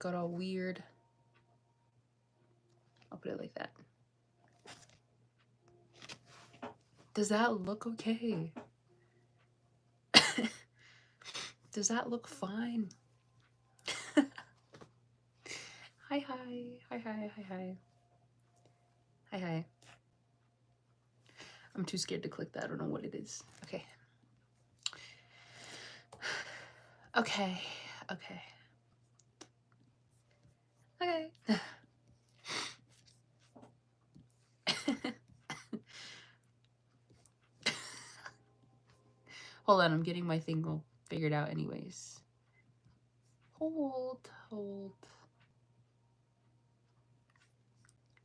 got all weird. I'll put it like that. Does that look okay? Does that look fine? Hi, hi. Hi, hi, hi, hi. Hi, hi. I'm too scared to click that. I don't know what it is. Okay. Okay. Okay. Okay. Hold on, I'm getting my thing all figured out anyways. Hold.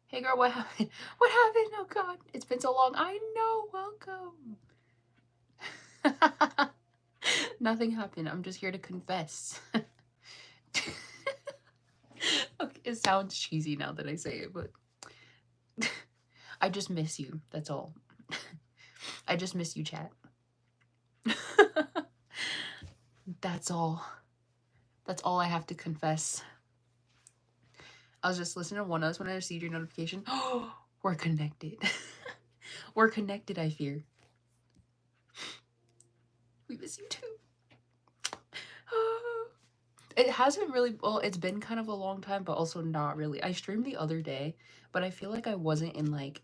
Hey girl, what happened? What happened? Oh god, it's been so long. I know, welcome. Nothing happened. I'm just here to confess. Okay, it sounds cheesy now that I say it, but I just miss you. That's all. I just miss you, chat. That's all. That's all I have to confess. I was just listening to One Us when I received your notification. Oh, we're connected. We're connected, I fear. We miss you too. It hasn't really, well, it's been kind of a long time, but also not really. I streamed the other day, but I feel like I wasn't in like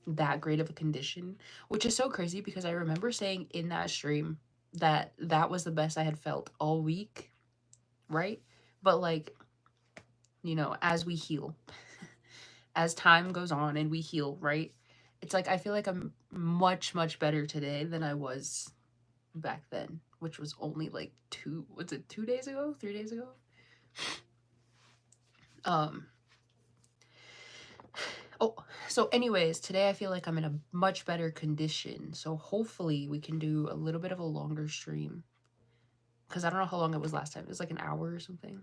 that great of a condition, which is so crazy because I remember saying in that stream that that was the best I had felt all week, right? But like, you know, as we heal, as time goes on and we heal, right? It's like I feel like I'm much better today than I was back then, which was only like 2 days ago, 3 days ago. Um oh, so anyways, today I feel like I'm in a much better condition. So hopefully we can do a little bit of a longer stream. Cause I don't know how long it was last time. It was like an hour or something.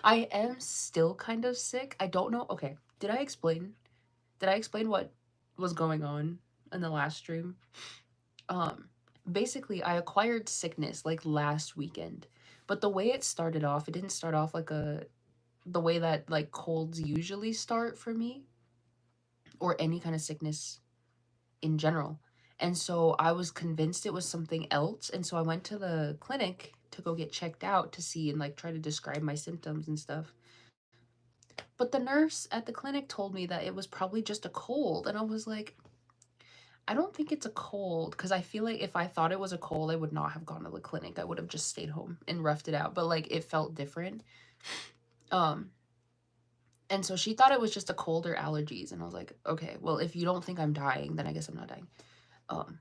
I am still kind of sick. I don't know. Okay. Did I explain? Did I explain what was going on in the last stream? Um, Basically I acquired sickness like last weekend. But the way it started off, it didn't start off like the way that like colds usually start for me or any kind of sickness in general. And so I was convinced it was something else. And so I went to the clinic to go get checked out to see and like try to describe my symptoms and stuff. But the nurse at the clinic told me that it was probably just a cold. And I was like, I don't think it's a cold because I feel like if I thought it was a cold, I would not have gone to the clinic. I would have just stayed home and roughed it out. But like it felt different. Um, and so she thought it was just a cold or allergies. And I was like, okay, well, if you don't think I'm dying, then I guess I'm not dying. Um,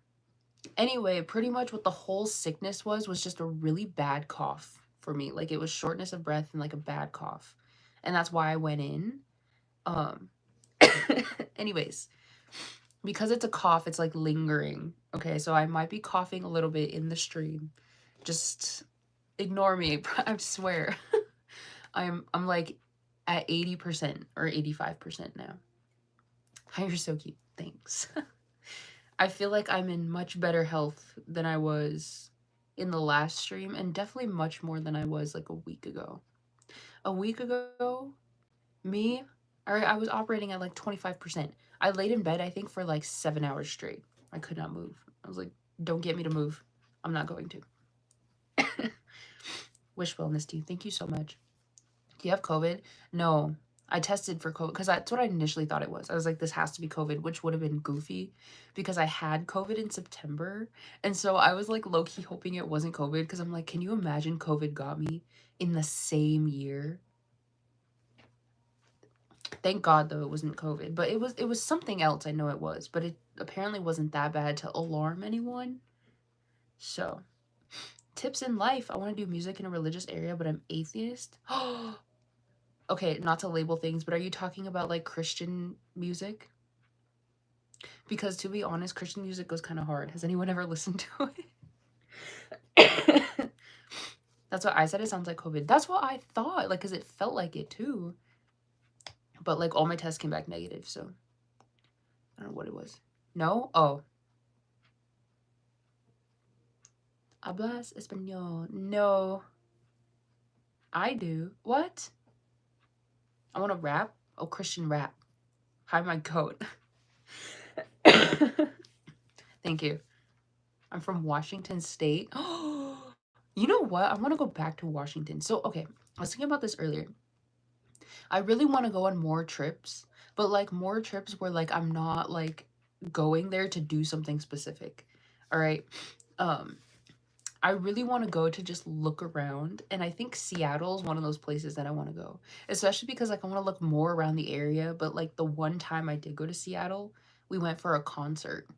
Anyway, pretty much what the whole sickness was just a really bad cough for me. Like it was shortness of breath and like a bad cough. And that's why I went in. Um Anyways, because it's a cough, it's like lingering. Okay, so I might be coughing a little bit in the stream. Just ignore me. I swear. I'm like at 80% or 85% now. Hi, you're so cute. Thanks. I feel like I'm in much better health than I was in the last stream, and definitely much more than I was like a week ago. A week ago, me, I was operating at like 25%. I laid in bed, I think, for like 7 hours straight. I could not move. I was like, don't get me to move. I'm not going to. Wish wellness to you. Thank you so much. Do you have COVID? No. I tested for COVID because that's what I initially thought it was. I was like, this has to be COVID, which would have been goofy because I had COVID in September. And so I was like low key hoping it wasn't COVID because I'm like, can you imagine COVID got me in the same year? Thank God though it wasn't COVID, but it was something else. I know it was, but it apparently wasn't that bad to alarm anyone. So, tips in life. I want to do music in a religious area, but I'm atheist. Okay, not to label things, but are you talking about like Christian music? Because to be honest, Christian music goes kind of hard. Has anyone ever listened to it? That's what I said. It sounds like COVID. That's what I thought, like, because it felt like it too. But like all my tests came back negative, so I don't know what it was. No? Oh. Hablas español. No, I do. What? I want to rap? Oh, Christian rap. Hi, my goat. Thank you. I'm from Washington State. You know what? I want to go back to Washington. So, okay, I was thinking about this earlier. I really want to go on more trips, but like more trips where like I'm not like going there to do something specific. All right. Um I really want to go to just look around, and I think Seattle is one of those places that I want to go. Especially because like I want to look more around the area, but like the one time I did go to Seattle, we went for a concert.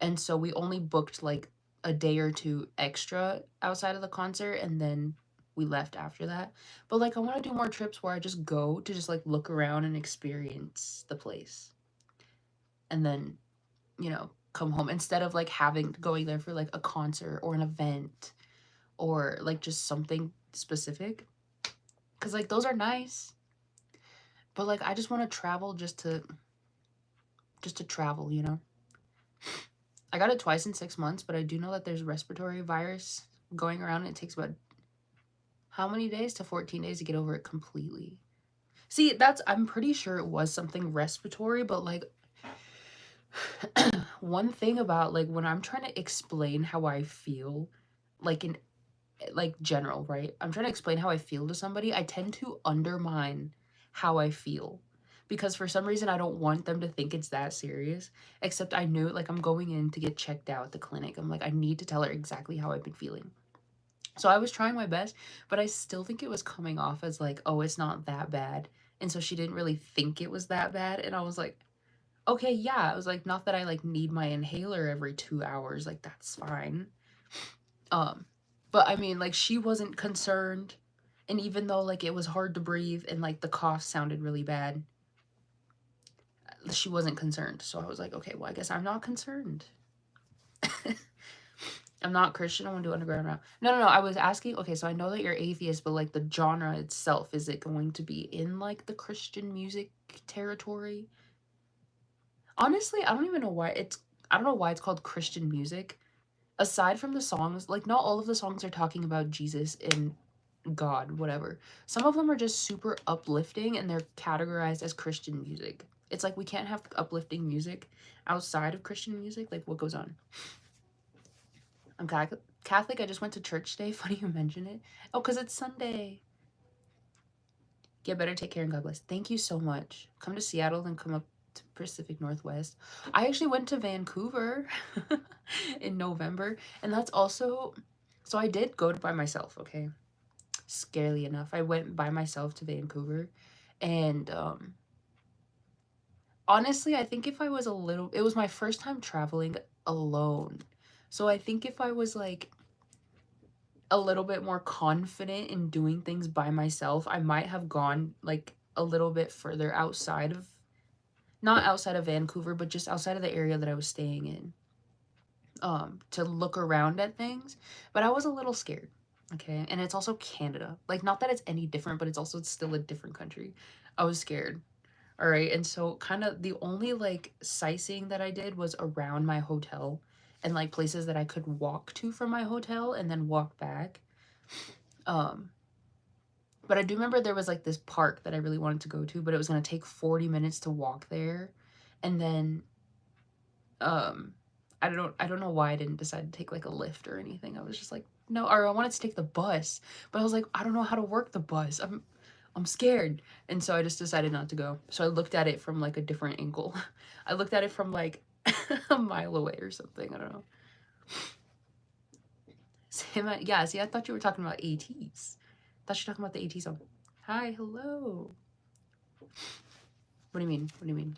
And so we only booked like a day or two extra outside of the concert, and then we left after that. But like I want to do more trips where I just go to just like look around and experience the place. And then, come home instead of like having going there for like a concert or an event or like just something specific. Cuz like those are nice, but like I just want to travel just to travel. I got it twice in 6 months, but I do know that there's respiratory virus going around, and it takes about how many days to 14 days to get over it completely. See, I'm pretty sure it was something respiratory, but like one thing about like when I'm trying to explain how I feel, like in like general, right? I'm trying to explain how I feel to somebody, I tend to undermine how I feel because for some reason I don't want them to think it's that serious. Except I knew like I'm going in to get checked out at the clinic. I'm like, I need to tell her exactly how I've been feeling. So I was trying my best, but I still think it was coming off as like, oh, it's not that bad. And so she didn't really think it was that bad. And I was like, okay, yeah. I was like, not that I like need my inhaler every 2 hours. Like that's fine. Um, but I mean, like she wasn't concerned. And even though like it was hard to breathe and like the cough sounded really bad, she wasn't concerned. So I was like, okay, well, I guess I'm not concerned. I'm not Christian. I want to do underground rap. No, no, no. I was asking. Okay, so I know that you're atheist, but like the genre itself, is it going to be in like the Christian music territory? Honestly, I don't even know why it's. I don't know why it's called Christian music. Aside from the songs, like not all of the songs are talking about Jesus and God, whatever. Some of them are just super uplifting, and they're categorized as Christian music. It's like we can't have uplifting music outside of Christian music. Like what goes on? I'm Catholic. I just went to church today. Funny you mention it. Oh, because it's Sunday. Get better, take care, and God bless. Thank you so much. Come to Seattle, then come up to Pacific Northwest. I actually went to Vancouver in November, and that's also. So I did go by myself, okay? Scarily enough, I went by myself to Vancouver, and honestly, I think if I was it was my first time traveling alone. So I think if I was like a little bit more confident in doing things by myself, I might have gone like a little bit further outside of, not outside of Vancouver, but just outside of the area that I was staying in, to look around at things. But I was a little scared. Okay. And it's also Canada. Like, not that it's any different, but it's also still a different country. I was scared. All right. And so, kind of, the only like sightseeing that I did was around my hotel and like places that I could walk to from my hotel and then walk back. Um, but I do remember there was like this park that I really wanted to go to, but it was going to take 40 minutes to walk there. And then, um, I don't know why I didn't decide to take like a lift or anything. I was just like, no, or I wanted to take the bus, but I was like, I don't know how to work the bus. I'm scared. And so I just decided not to go. So I looked at it from like a different angle. I looked at it from like a mile away or something. I don't know. Yeah, see, I thought you were talking about ATs. I thought you were talking about the AT song. Hi, hello. What do you mean? What do you mean?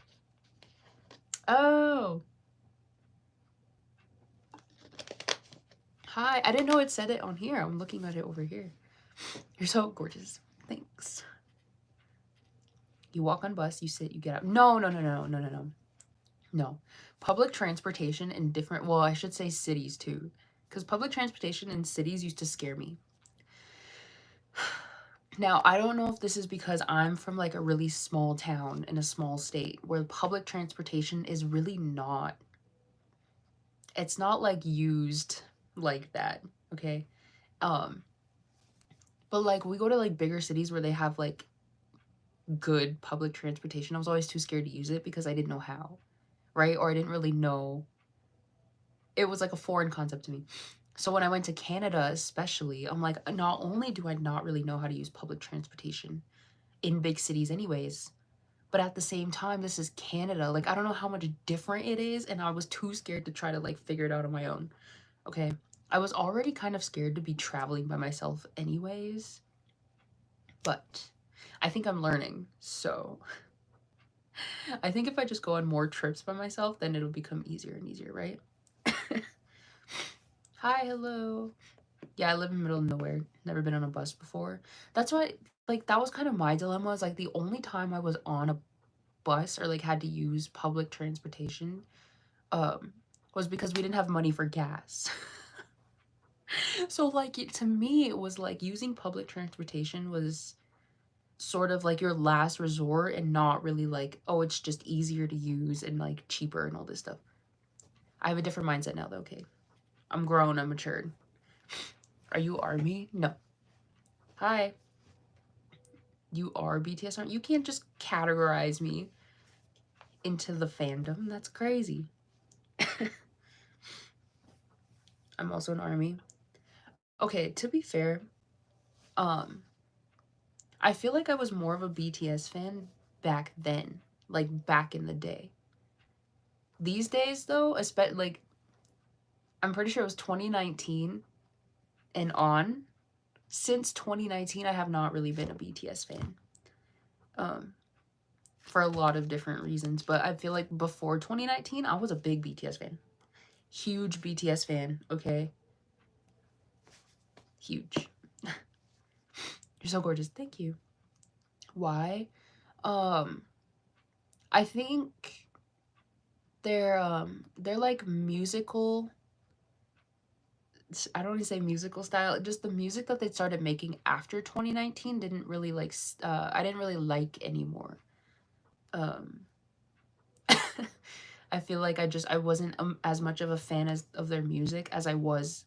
Oh. Hi. I didn't know it said it on here. I'm looking at it over here. You're so gorgeous. Thanks. You walk on bus, you sit, you get up. No, no, no, no, no, no, no. No. Public transportation in different, well, I should say cities too. Because public transportation in cities used to scare me. Now, I don't know if this is because I'm from like a really small town in a small state where public transportation is really not, it's not like used like that. okay? Um, but like we go to like bigger cities where they have like good public transportation. I was always too scared to use it because I didn't know how, right? Or I didn't really know. It was like a foreign concept to me. So when I went to Canada, especially, I'm like, not only do I not really know how to use public transportation in big cities, anyways, but at the same time, this is Canada. Like, I don't know how much different it is, and I was too scared to try to like figure it out on my own. Okay. I was already kind of scared to be traveling by myself, anyways, but I think I'm learning. So I think if I just go on more trips by myself, then it'll become easier and easier, right? Hi, hello. Yeah, I live in the middle of nowhere. Never been on a bus before. That's why, like, that was kind of my dilemma. Is like the only time I was on a bus or like had to use public transportation, um, was because we didn't have money for gas. So like to me, it was like using public transportation was sort of like your last resort and not really like, oh, it's just easier to use and like cheaper and all this stuff. I have a different mindset now though, okay? I'm grown, I'm matured. Are you Army? No. Hi. You are BTS, aren't you? Can't just categorize me into the fandom. That's crazy. I'm also an Army. Okay, to be fair, um, I feel like I was more of a BTS fan back then, like back in the day. These days, though, especially like I'm pretty sure it was 2019 and on. Since 2019, I have not really been a BTS fan. Um, for a lot of different reasons, but I feel like before 2019, I was a big BTS fan. Huge BTS fan, okay? Huge. You're so gorgeous. Thank you. Why? Um, I think they're like musical. I don't want to say musical style. Just the music that they started making after 2019 didn't really like. I didn't really like anymore. Um, I feel like I wasn't as much of a fan of their music as I was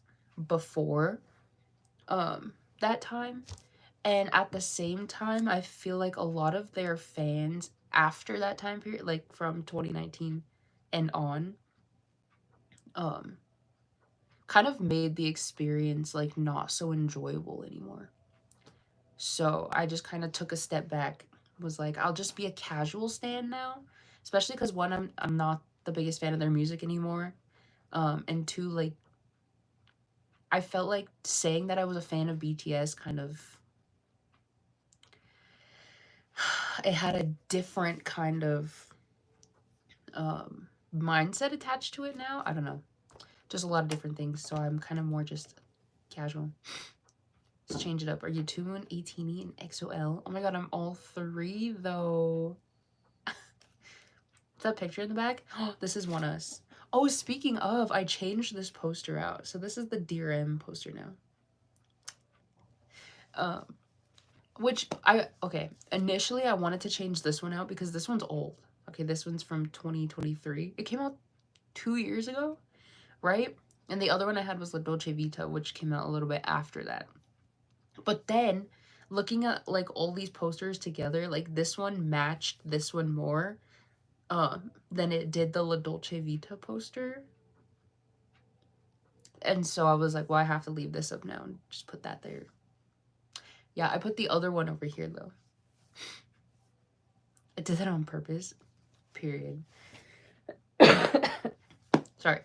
before that time. And at the same time, I feel like a lot of their fans after that time period, like from 2019 and on, um, kind of made the experience like not so enjoyable anymore. So I just kind of took a step back, was like, I'll just be a casual stan now, especially because one, I'm not the biggest fan of their music anymore, and two, like I felt like saying that I was a fan of BTS kind of it had a different kind of mindset attached to it now. I don't know. Just a lot of different things. So I'm kind of more just casual. Let's change it up. Are you Toon, 18E, and XOL? Oh my god, I'm all three though. Is that picture in the back? Oh, this is One Us. Oh, speaking of, I changed this poster out. So this is the Dear M poster now. Which okay, initially I wanted to change this one out because this one's old. Okay, this one's from 2023. It came out 2 years ago, right? And the other one I had was La Dolce Vita, which came out a little bit after that. But then, looking at like all these posters together, like this one matched this one more than it did the La Dolce Vita poster. And so I was like, well, I have to leave this up now and just put that there. Yeah, I put the other one over here though. I did that on purpose. Period. Sorry.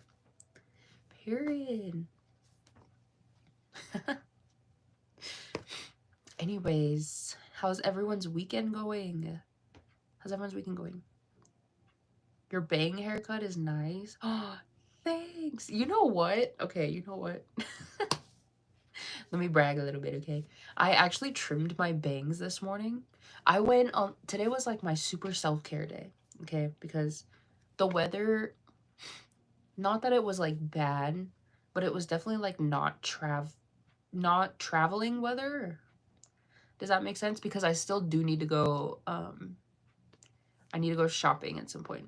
Period. Anyways, how's everyone's weekend going? How's everyone's weekend going? Your bang haircut is nice. Oh, thanks. You know what? Okay, you know what? Let me brag a little bit, okay? I actually trimmed my bangs this morning. I went on, today was like my super self-care day, okay? Because the weather, not that it was like bad, but it was definitely like not traveling weather. Does that make sense? Because I still do need to go, I need to go shopping at some point.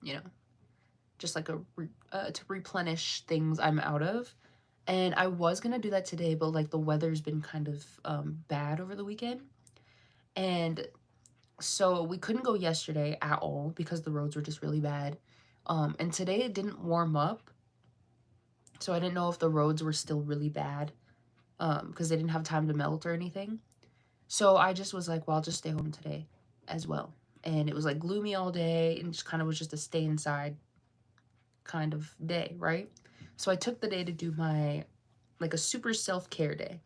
You know, just like to replenish things I'm out of. And I was gonna do that today, but like the weather's been kind of bad over the weekend. And so we couldn't go yesterday at all because the roads were just really bad. And today it didn't warm up. So I didn't know if the roads were still really bad because they didn't have time to melt or anything. So I just was like, well, I'll just stay home today as well. And it was like gloomy all day and just kind of was just a stay inside kind of day, right? So I took the day to do my, like a super self-care day.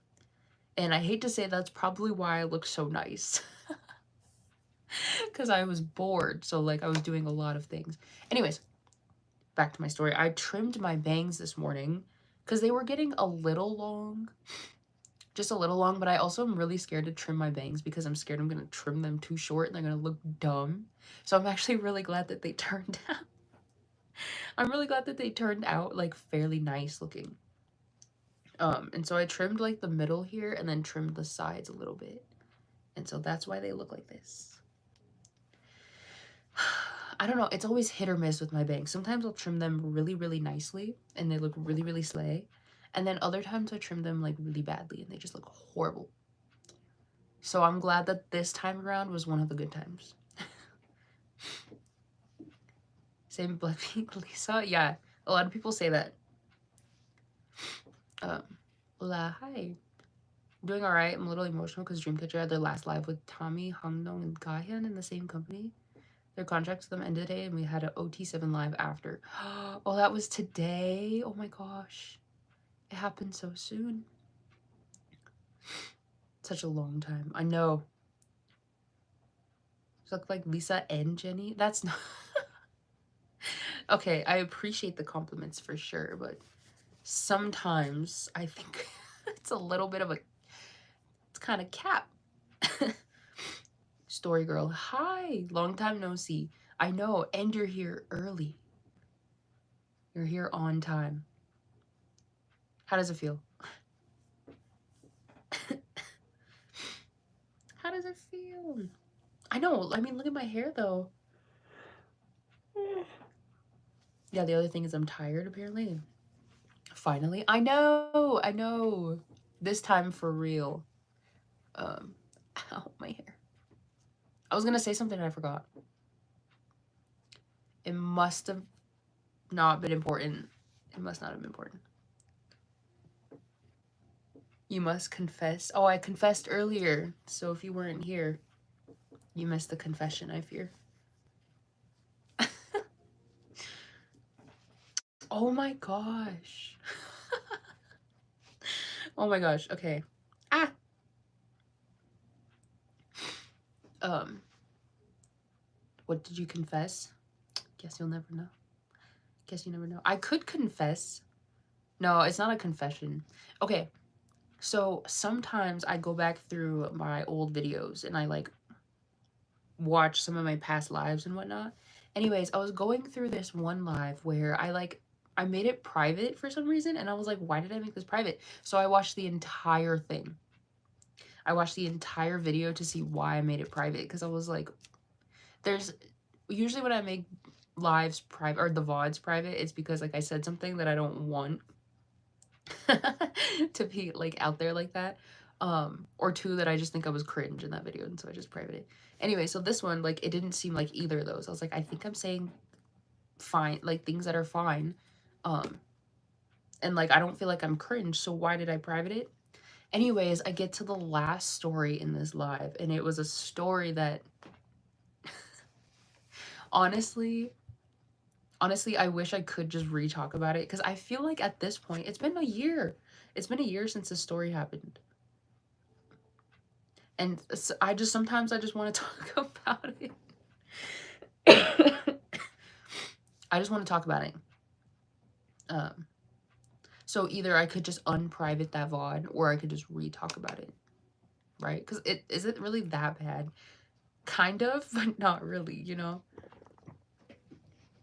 And I hate to say that's probably why I look so nice. Because I was bored. So like I was doing a lot of things. Anyways, back to my story. I trimmed my bangs this morning because they were getting a little long. Just a little long, but I also am really scared to trim my bangs because I'm scared I'm going to trim them too short and they're going to look dumb. So I'm actually really glad that they turned out. I'm really glad that they turned out like fairly nice looking. And so I trimmed like the middle here and then trimmed the sides a little bit. And so that's why they look like this. I don't know, it's always hit or miss with my bangs. Sometimes I'll trim them really, really nicely and they look really, really slay. And then other times I trim them like really badly and they just look horrible. So I'm glad that this time around was one of the good times. Same Blackpink Lisa? Yeah, a lot of people say that. Hola, hi. I'm doing alright. I'm a little emotional because Dreamcatcher had their last live with Tommy, Hongdong, and Gahyun in the same company. Their contracts with them ended today and we had an OT7 live after. Oh, that was today? Oh my gosh. It happened so soon. Such a long time. I know. It looked like Lisa and Jennie. That's not... Okay, I appreciate the compliments for sure, but sometimes I think it's a little bit of a... It's kind of cap. Story girl. Hi. Long time no see. I know. And you're here early. You're here on time. How does it feel? How does it feel? I know. I mean, look at my hair, though. Yeah, the other thing is I'm tired, apparently. Finally. I know. I know. This time for real. Ow, my hair. I was going to say something and I forgot. It must have not been important. It must not have been important. You must confess. Oh, I confessed earlier. So if you weren't here, you missed the confession, I fear. Oh my gosh. Oh my gosh. Okay. Ah. What did you confess? Guess you'll never know. Guess you never know. I could confess. No, it's not a confession. Okay. So sometimes I go back through my old videos and I like watch some of my past lives and whatnot. Anyways, I was going through this one live where I made it private for some reason and I was like, why did I make this private? So I watched the entire thing. I watched the entire video to see why I made it private because I was like, there's usually when I make lives private or the VODs private, it's because like I said something that I don't want to be like out there like that. Or two that I just think I was cringe in that video and so I just private it. Anyway, so this one, like it didn't seem like either of those. I was like, I think I'm saying fine, like things that are fine. And like I don't feel like I'm cringe, so why did I private it? Anyways, I get to the last story in this live and it was a story that honestly, I wish I could just re-talk about it because I feel like at this point, it's been a year. It's been a year since this story happened. And so sometimes I just want to talk about it. I just want to talk about it. So either I could just unprivate that VOD or I could just re-talk about it. Right? Because is it really that bad? Kind of, but not really, you know?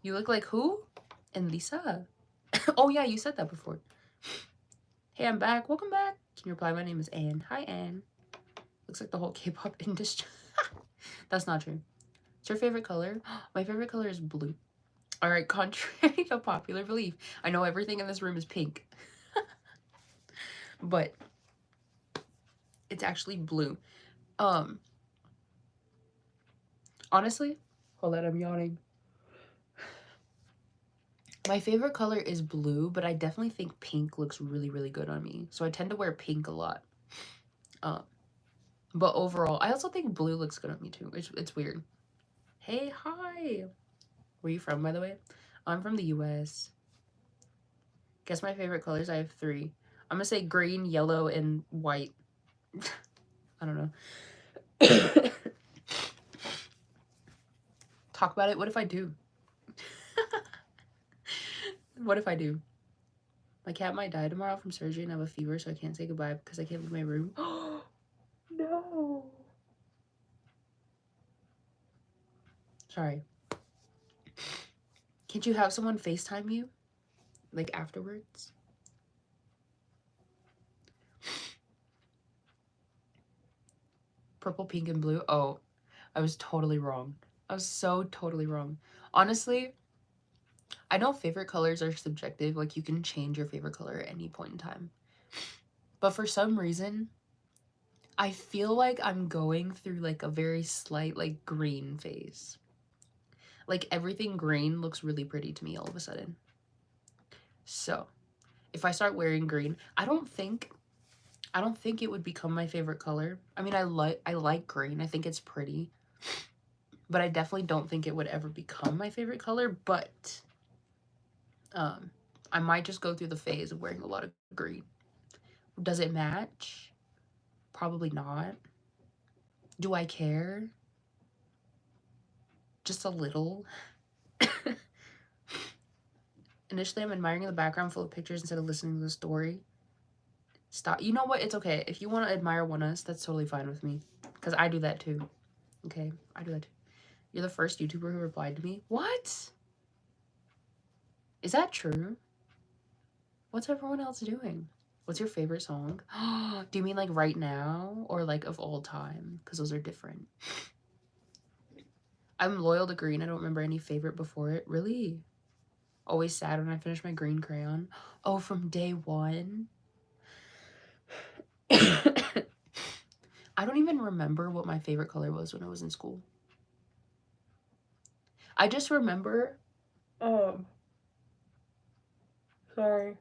You look like who? And Lisa. Oh yeah, you said that before. Hey, I'm back. Welcome back. Can you reply? My name is Anne. Hi, Anne. Looks like the whole K-pop industry. That's not true. What's your favorite color? My favorite color is blue. All right, contrary to popular belief, I know everything in this room is pink, but it's actually blue. Um, honestly, hold on, I'm yawning. My favorite color is blue, but I definitely think pink looks really, really good on me. So I tend to wear pink a lot. Um, but overall, I also think blue looks good on me too. It's weird. Hey, hi. Where are you from, by the way? I'm from the US. Guess my favorite colors? I have 3. I'm gonna say green, yellow, and white. I don't know. Talk about it. What if I do? What if I do? My cat might die tomorrow from surgery and I have a fever, so I can't say goodbye because I can't leave my room. No. Sorry. Can't you have someone FaceTime you? Like afterwards? Purple, pink, and blue? Oh, I was totally wrong. I was so totally wrong. Honestly, I know favorite colors are subjective. Like, you can change your favorite color at any point in time. But for some reason, I feel like I'm going through, like, a very slight, like, green phase. Like, everything green looks really pretty to me all of a sudden. So, if I start wearing green, I don't think it would become my favorite color. I mean, I like green. I think it's pretty. But I definitely don't think it would ever become my favorite color, but I might just go through the phase of wearing a lot of green. Does it match? Probably not. Do I care? Just a little. Initially, I'm admiring the background full of pictures instead of listening to the story. Stop. You know what? It's okay. If you want to admire one of us, that's totally fine with me. Because I do that too. Okay? I do that too. You're the first YouTuber who replied to me. What? Is that true? What's everyone else doing? What's your favorite song? Do you mean like right now or like of all time? Because those are different. I'm loyal to green. I don't remember any favorite before it. Really? Always sad when I finish my green crayon. Oh, from day one? I don't even remember what my favorite color was when I was in school. I just remember... Sorry.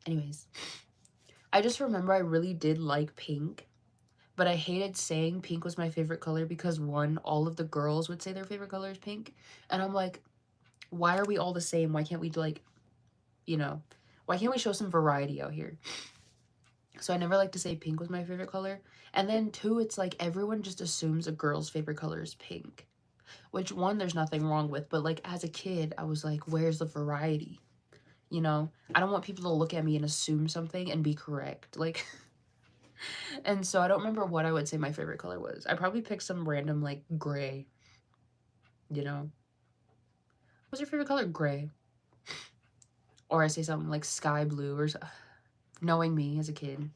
Anyways. I just remember I really did like pink. But I hated saying pink was my favorite color because, one, all of the girls would say their favorite color is pink. And I'm like, why are we all the same? Why can't we, like, you know, why can't we show some variety out here? So I never like to say pink was my favorite color. And then, two, it's like everyone just assumes a girl's favorite color is pink. Which, one, there's nothing wrong with. But, like, as a kid, I was like, where's the variety? You know? I don't want people to look at me and assume something and be correct. Like... And so I don't remember what I would say my favorite color was. I probably picked some random, like, gray, you know? What's your favorite color? Gray. Or I say something like sky blue or knowing me as a kid.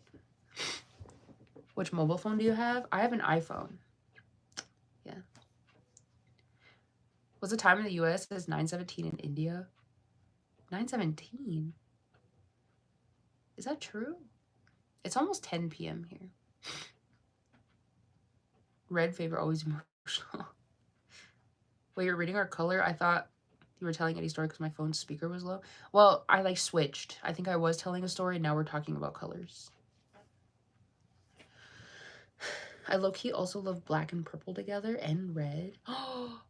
Which mobile phone do you have? I have an iPhone. Yeah. Was the time in the US as 9:17 in India? 9:17? Is that true? It's almost 10 p.m. here. Red favorite, always emotional. Wait, you're reading our color? I thought you were telling any story because my phone's speaker was low. Well, I like switched. I think I was telling a story. Now we're talking about colors. I low-key also love black and purple together and red. Oh,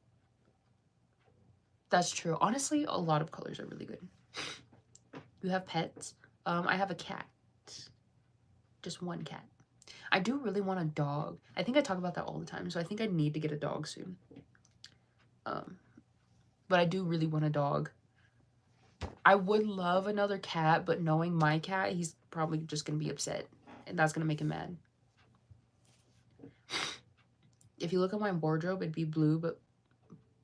that's true. Honestly, a lot of colors are really good. You have pets? I have a cat. Just one cat. I do really want a dog. I think I talk about that all the time, so I think I need to get a dog soon. But I do really want a dog. I would love another cat, but knowing my cat, he's probably just going to be upset. And that's going to make him mad. If you look at my wardrobe, it'd be blue, but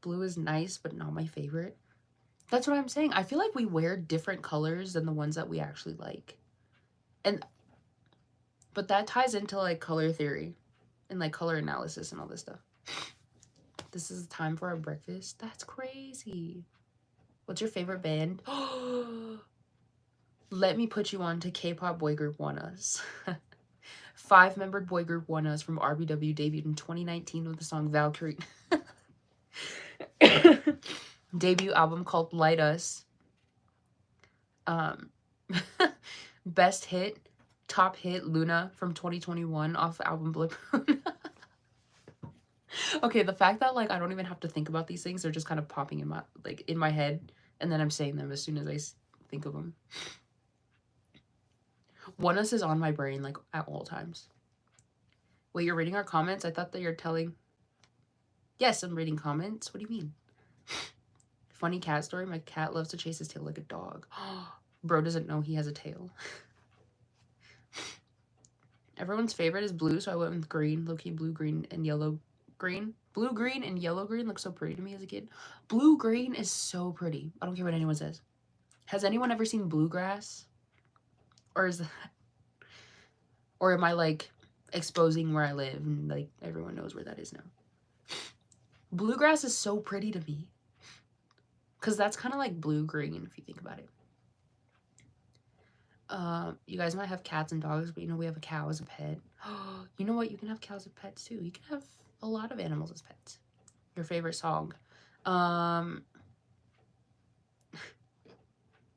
blue is nice, but not my favorite. That's what I'm saying. I feel like we wear different colors than the ones that we actually like. But that ties into, like, color theory and, like, color analysis and all this stuff. This is the time for our breakfast? That's crazy. What's your favorite band? Let me put you on to K-pop boy group ONEUS. 5-member boy group ONEUS from RBW debuted in 2019 with the song Valkyrie. Debut album called Light Us. Best hit, top hit, Luna from 2021 off the album Blip. Okay, the fact that like I don't even have to think about these things, they're just kind of popping in my head, and then I'm saying them as soon as I think of them. ONEUS is on my brain like at all times. Wait, you're reading our comments? I thought that you're telling. Yes, I'm reading comments. What do you mean? Funny cat story. My cat loves to chase his tail like a dog. Bro doesn't know he has a tail. Everyone's favorite is blue, so I went with green. Low-key blue, green, and yellow, green. Blue, green, and yellow green look so pretty to me as a kid. Blue, green is so pretty. I don't care what anyone says. Has anyone ever seen bluegrass? Or is that... Or am I, like, exposing where I live and, like, everyone knows where that is now? Bluegrass is so pretty to me. Because that's kind of like blue-green, if you think about it. You guys might have cats and dogs, but you know we have a cow as a pet. You know what? You can have cows as pets too. You can have a lot of animals as pets. Your favorite song?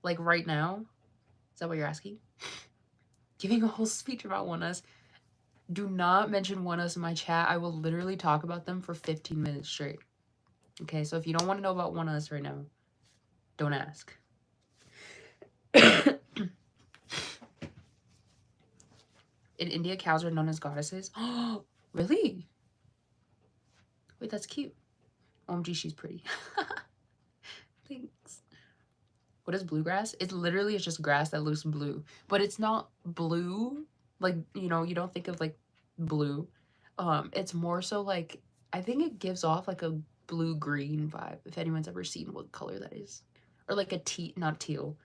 Like right now? Is that what you're asking? Giving a whole speech about ONEUS. Do not mention ONEUS in my chat. I will literally talk about them for 15 minutes straight. Okay, so if you don't want to know about ONEUS right now, don't ask. In India, cows are known as goddesses. Oh, really? Wait, that's cute. OMG, she's pretty. Thanks. What is bluegrass? It's literally just grass that looks blue. But it's not blue. Like, you know, you don't think of, like, blue. It's more so, like, I think it gives off, like, a blue-green vibe. If anyone's ever seen what color that is. Or, like, not teal.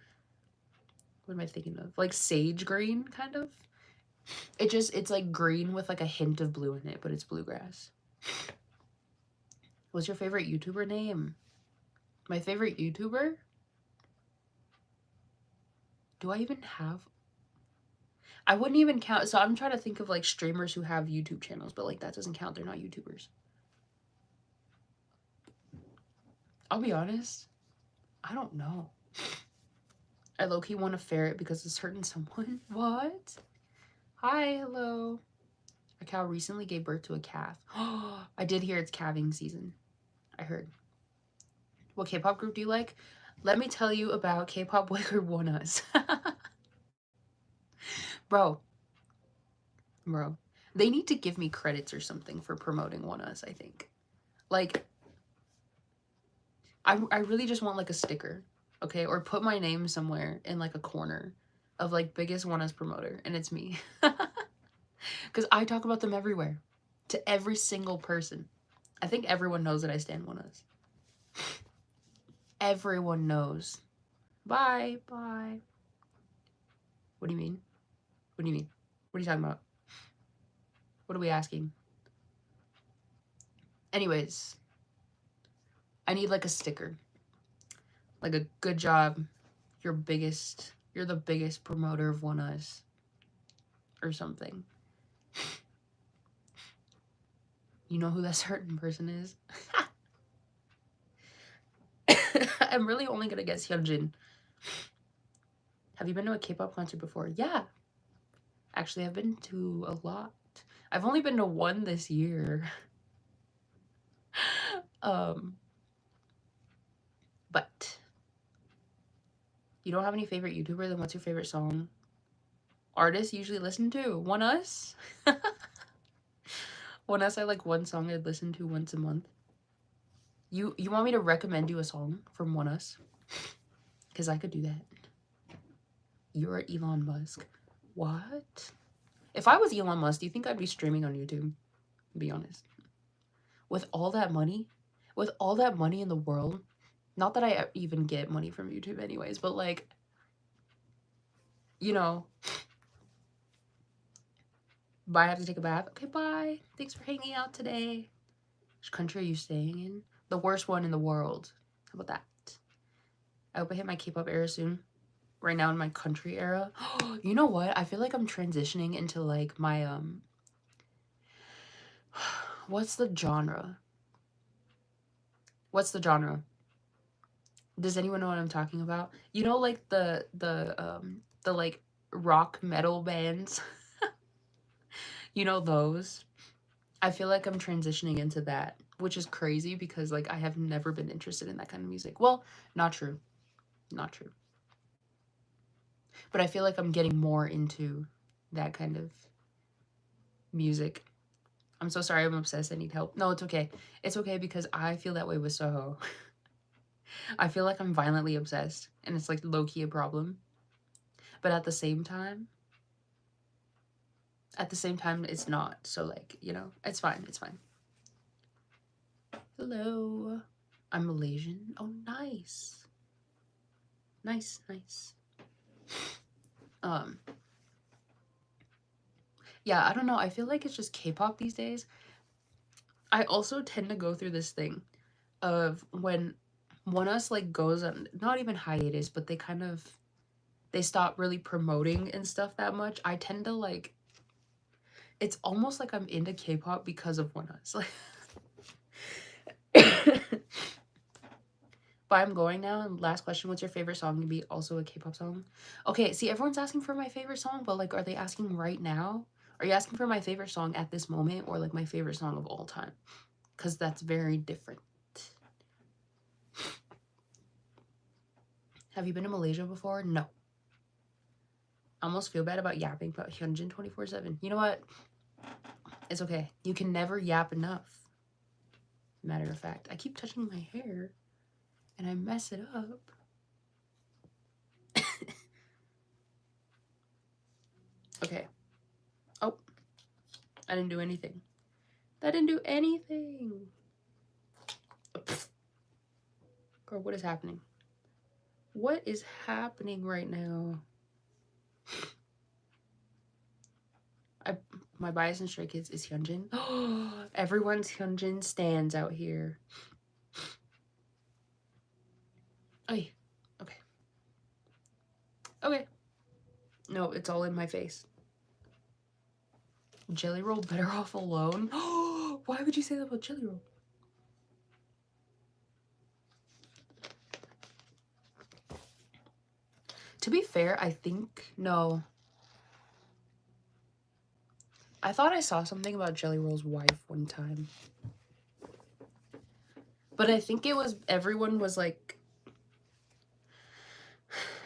What am I thinking of? Like, sage green, kind of? It's like green with like a hint of blue in it, but it's bluegrass. What's your favorite YouTuber name? My favorite YouTuber? Do I even have? I wouldn't even count. So I'm trying to think of like streamers who have YouTube channels, but like that doesn't count. They're not YouTubers. I'll be honest. I don't know. I low-key want a ferret because it's hurting someone. What? Hi, hello. A cow recently gave birth to a calf. I did hear it's calving season. I heard. What K-pop group do you like? Let me tell you about K-pop boy group ONEUS. Bro. They need to give me credits or something for promoting ONEUS, I think. Like, I really just want like a sticker, okay? Or put my name somewhere in like a corner of like biggest ONEUS promoter, and it's me. Because I talk about them everywhere. To every single person. I think everyone knows that I stand ONEUS. Everyone knows. Bye. Bye. What do you mean? What do you mean? What are you talking about? What are we asking? Anyways. I need like a sticker. Like a good job. You're the biggest promoter of ONEUS. Or something. You know who that certain person is? I'm really only gonna guess Hyunjin. Have you been to a K-pop concert before? Yeah. Actually, I've been to a lot. I've only been to one this year. But you don't have any favorite YouTuber, then what's your favorite song? Artist you usually listen to? ONEUS? ONEUS, I like one song I'd listen to once a month. You want me to recommend you a song from ONEUS? Because I could do that. You're Elon Musk. What? If I was Elon Musk, do you think I'd be streaming on YouTube? Be honest. With all that money in the world, not that I even get money from YouTube anyways, but like, you know, bye, I have to take a bath. Okay, bye. Thanks for hanging out today. Which country are you staying in? The worst one in the world. How about that? I hope I hit my K-pop era soon. Right now in my country era. You know what? I feel like I'm transitioning into like my what's the genre? What's the genre? Does anyone know what I'm talking about? You know, like the like rock metal bands. You know those? I feel like I'm transitioning into that, which is crazy because like I have never been interested in that kind of music. Well, not true. Not true. But I feel like I'm getting more into that kind of music. I'm so sorry, I'm obsessed. I need help. No, it's okay. It's okay because I feel that way with Soho. I feel like I'm violently obsessed and it's like low-key a problem. But at the same time it's not. So like, you know, it's fine. It's fine. Hello. I'm Malaysian. Oh, nice. Nice, nice. Um yeah, I don't know. I feel like it's just K-pop these days. I also tend to go through this thing of when one of us like goes on not even hiatus, but they stop really promoting and stuff that much. I tend to like it's almost like I'm into K-pop because of one of us. Like but I'm going now. And last question, what's your favorite song to be also a K-pop song? Okay, see everyone's asking for my favorite song, but like are they asking right now? Are you asking for my favorite song at this moment or like my favorite song of all time? Because that's very different. Have you been to Malaysia before? No. I almost feel bad about yapping about Hyunjin 24/7. You know what? It's okay. You can never yap enough. Matter of fact, I keep touching my hair and I mess it up. Okay. Oh, I didn't do anything. That didn't do anything. Girl, what is happening? What is happening right now? My bias in Stray Kids is Hyunjin. Everyone's Hyunjin stands out here. Ay, okay. Okay. No, it's all in my face. Jelly Roll better off alone? Why would you say that about Jelly Roll? To be fair, I think no. I thought I saw something about Jelly Roll's wife one time. But I think it was everyone was like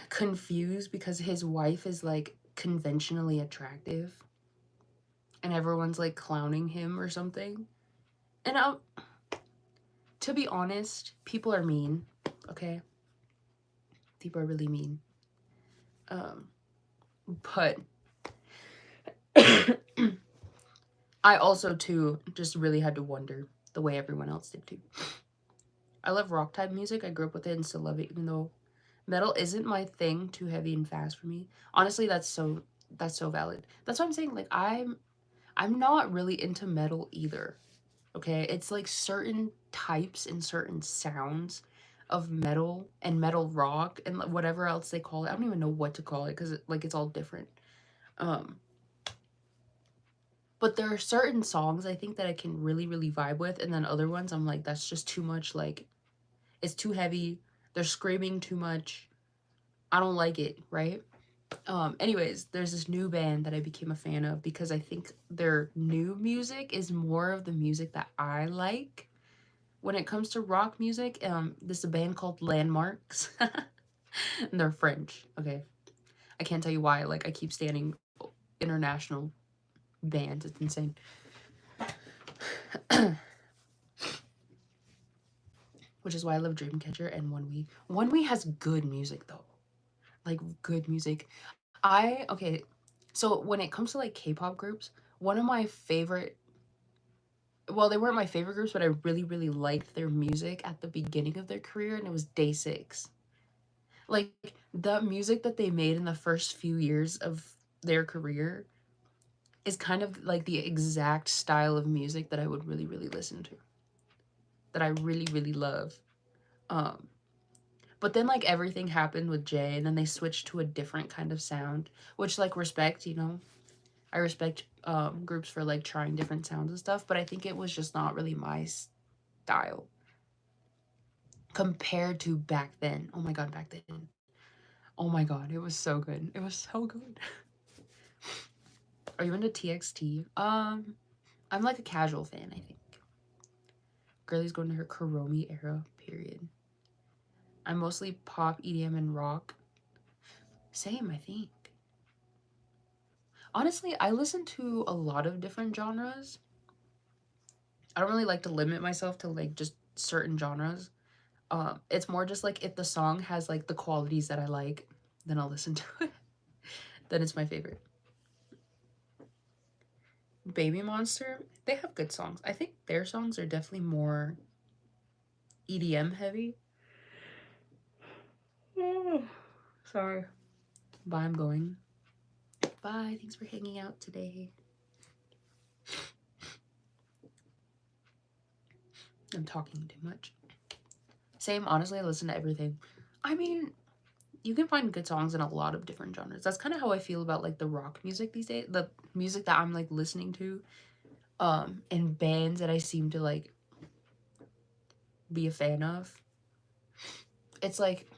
confused because his wife is like conventionally attractive. And everyone's like clowning him or something. And to be honest, people are mean, okay? People are really mean. But I also too just really had to wonder the way everyone else did too. I love rock type music. I grew up with it and still love it, even though metal isn't my thing, too heavy and fast for me. Honestly, that's so valid. That's what I'm saying. Like I'm not really into metal either. Okay? It's like certain types and certain sounds of metal and metal rock and whatever else they call it. I don't even know what to call it because like it's all different. But there are certain songs I think that I can really, really vibe with, and then other ones I'm like, that's just too much. Like, it's too heavy. They're screaming too much. I don't like it, right? Anyways, there's this new band that I became a fan of because I think their new music is more of the music that I like. When it comes to rock music, this is a band called Landmarks. And they're French, okay? I can't tell you why. Like, I keep standing international bands. It's insane. Which is why I love Dreamcatcher and ONEWE. ONEWE has good music though. Like good music. Okay, so when it comes to like K-pop groups, one of my favorite well, they weren't my favorite groups, but I really, really liked their music at the beginning of their career, and it was Day6. Like the music that they made in the first few years of their career is kind of like the exact style of music that I would really, really listen to. that I really, really love. Um, but then like everything happened with Jay, and then they switched to a different kind of sound, which like respect, you know. I respect groups for like trying different sounds and stuff, but I think it was just not really my style compared to back then. Oh my god, back then. Oh my god, it was so good. It was so good. Are you into TXT? I'm like a casual fan, I think. Girlie's going to her Kuromi era, period. I'm mostly pop, EDM, and rock. Same, I think. Honestly, I listen to a lot of different genres. I don't really like to limit myself to like just certain genres. It's more just like if the song has like the qualities that I like, then I'll listen to it. Then it's my favorite. Baby Monster, they have good songs. I think their songs are definitely more EDM heavy. Sorry. Bye, I'm going. Bye, thanks for hanging out today. I'm talking too much. Same, honestly, I listen to everything. I mean, you can find good songs in a lot of different genres. That's kind of how I feel about like the rock music these days. The music that I'm like listening to, and bands that I seem to like be a fan of. It's like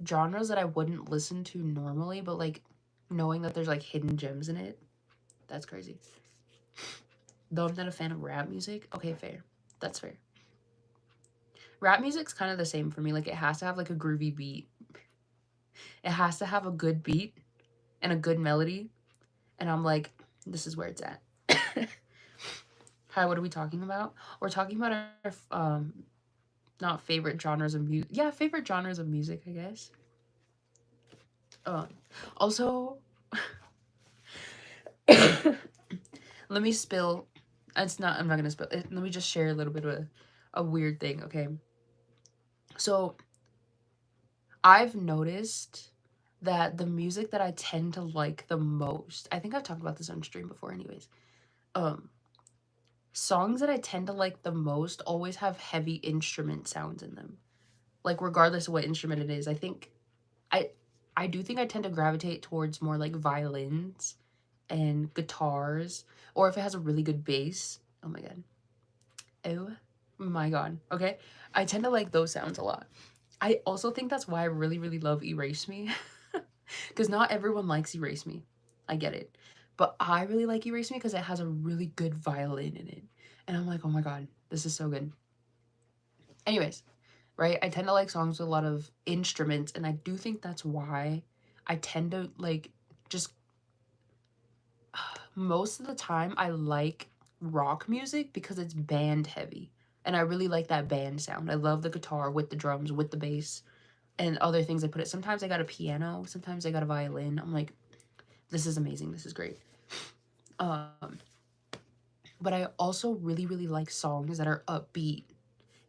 genres that I wouldn't listen to normally, but like knowing that there's like hidden gems in it, that's crazy. Though I'm not a fan of rap music. Okay, fair. That's fair. Rap music's kind of the same for me. Like it has to have like a groovy beat. It has to have a good beat and a good melody. And I'm like, this is where it's at. Hi, what are we talking about? We're talking about our not favorite genres of music. Yeah, favorite genres of music, I guess. Also, let me spill. It's not. I'm not gonna spill. Let me just share a little bit of a weird thing. Okay. So, I've noticed that the music that I tend to like the most. I think I've talked about this on stream before, anyways. Songs that I tend to like the most always have heavy instrument sounds in them. Like regardless of what instrument it is, I I do think I tend to gravitate towards more like violins and guitars, or if it has a really good bass. Oh my god. Oh my god. Okay. I tend to like those sounds a lot. I also think that's why I really, really love Erase Me. Because not everyone likes Erase Me. I get it. But I really like Erase Me because it has a really good violin in it. And I'm like, oh my god, this is so good. Anyways, right? I tend to like songs with a lot of instruments, and I do think that's why I tend to like just most of the time I like rock music because it's band heavy. And I really like that band sound. I love the guitar with the drums, with the bass, and other things I put it. Sometimes I got a piano, sometimes I got a violin. I'm like, this is amazing. This is great. But I also really, really like songs that are upbeat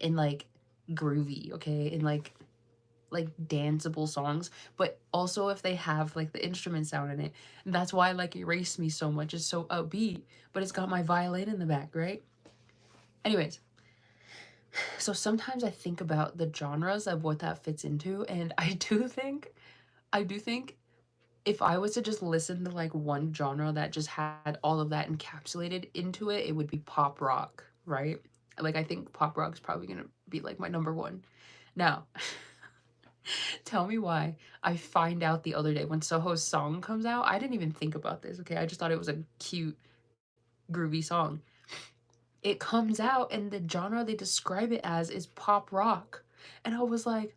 and like groovy, okay? And like danceable songs, but also if they have like the instrument sound in it. And that's why I like Erase Me so much. It's so upbeat, but it's got my violin in the back, right? Anyways, so sometimes I think about the genres of what that fits into, and I do think if I was to just listen to like one genre that just had all of that encapsulated into it, it would be pop rock, right? Like I think pop rock is probably gonna be like my number one. Now, tell me why I find out the other day when Soho's song comes out. I didn't even think about this, okay? I just thought it was a cute, groovy song. It comes out and the genre they describe it as is pop rock. And I was like,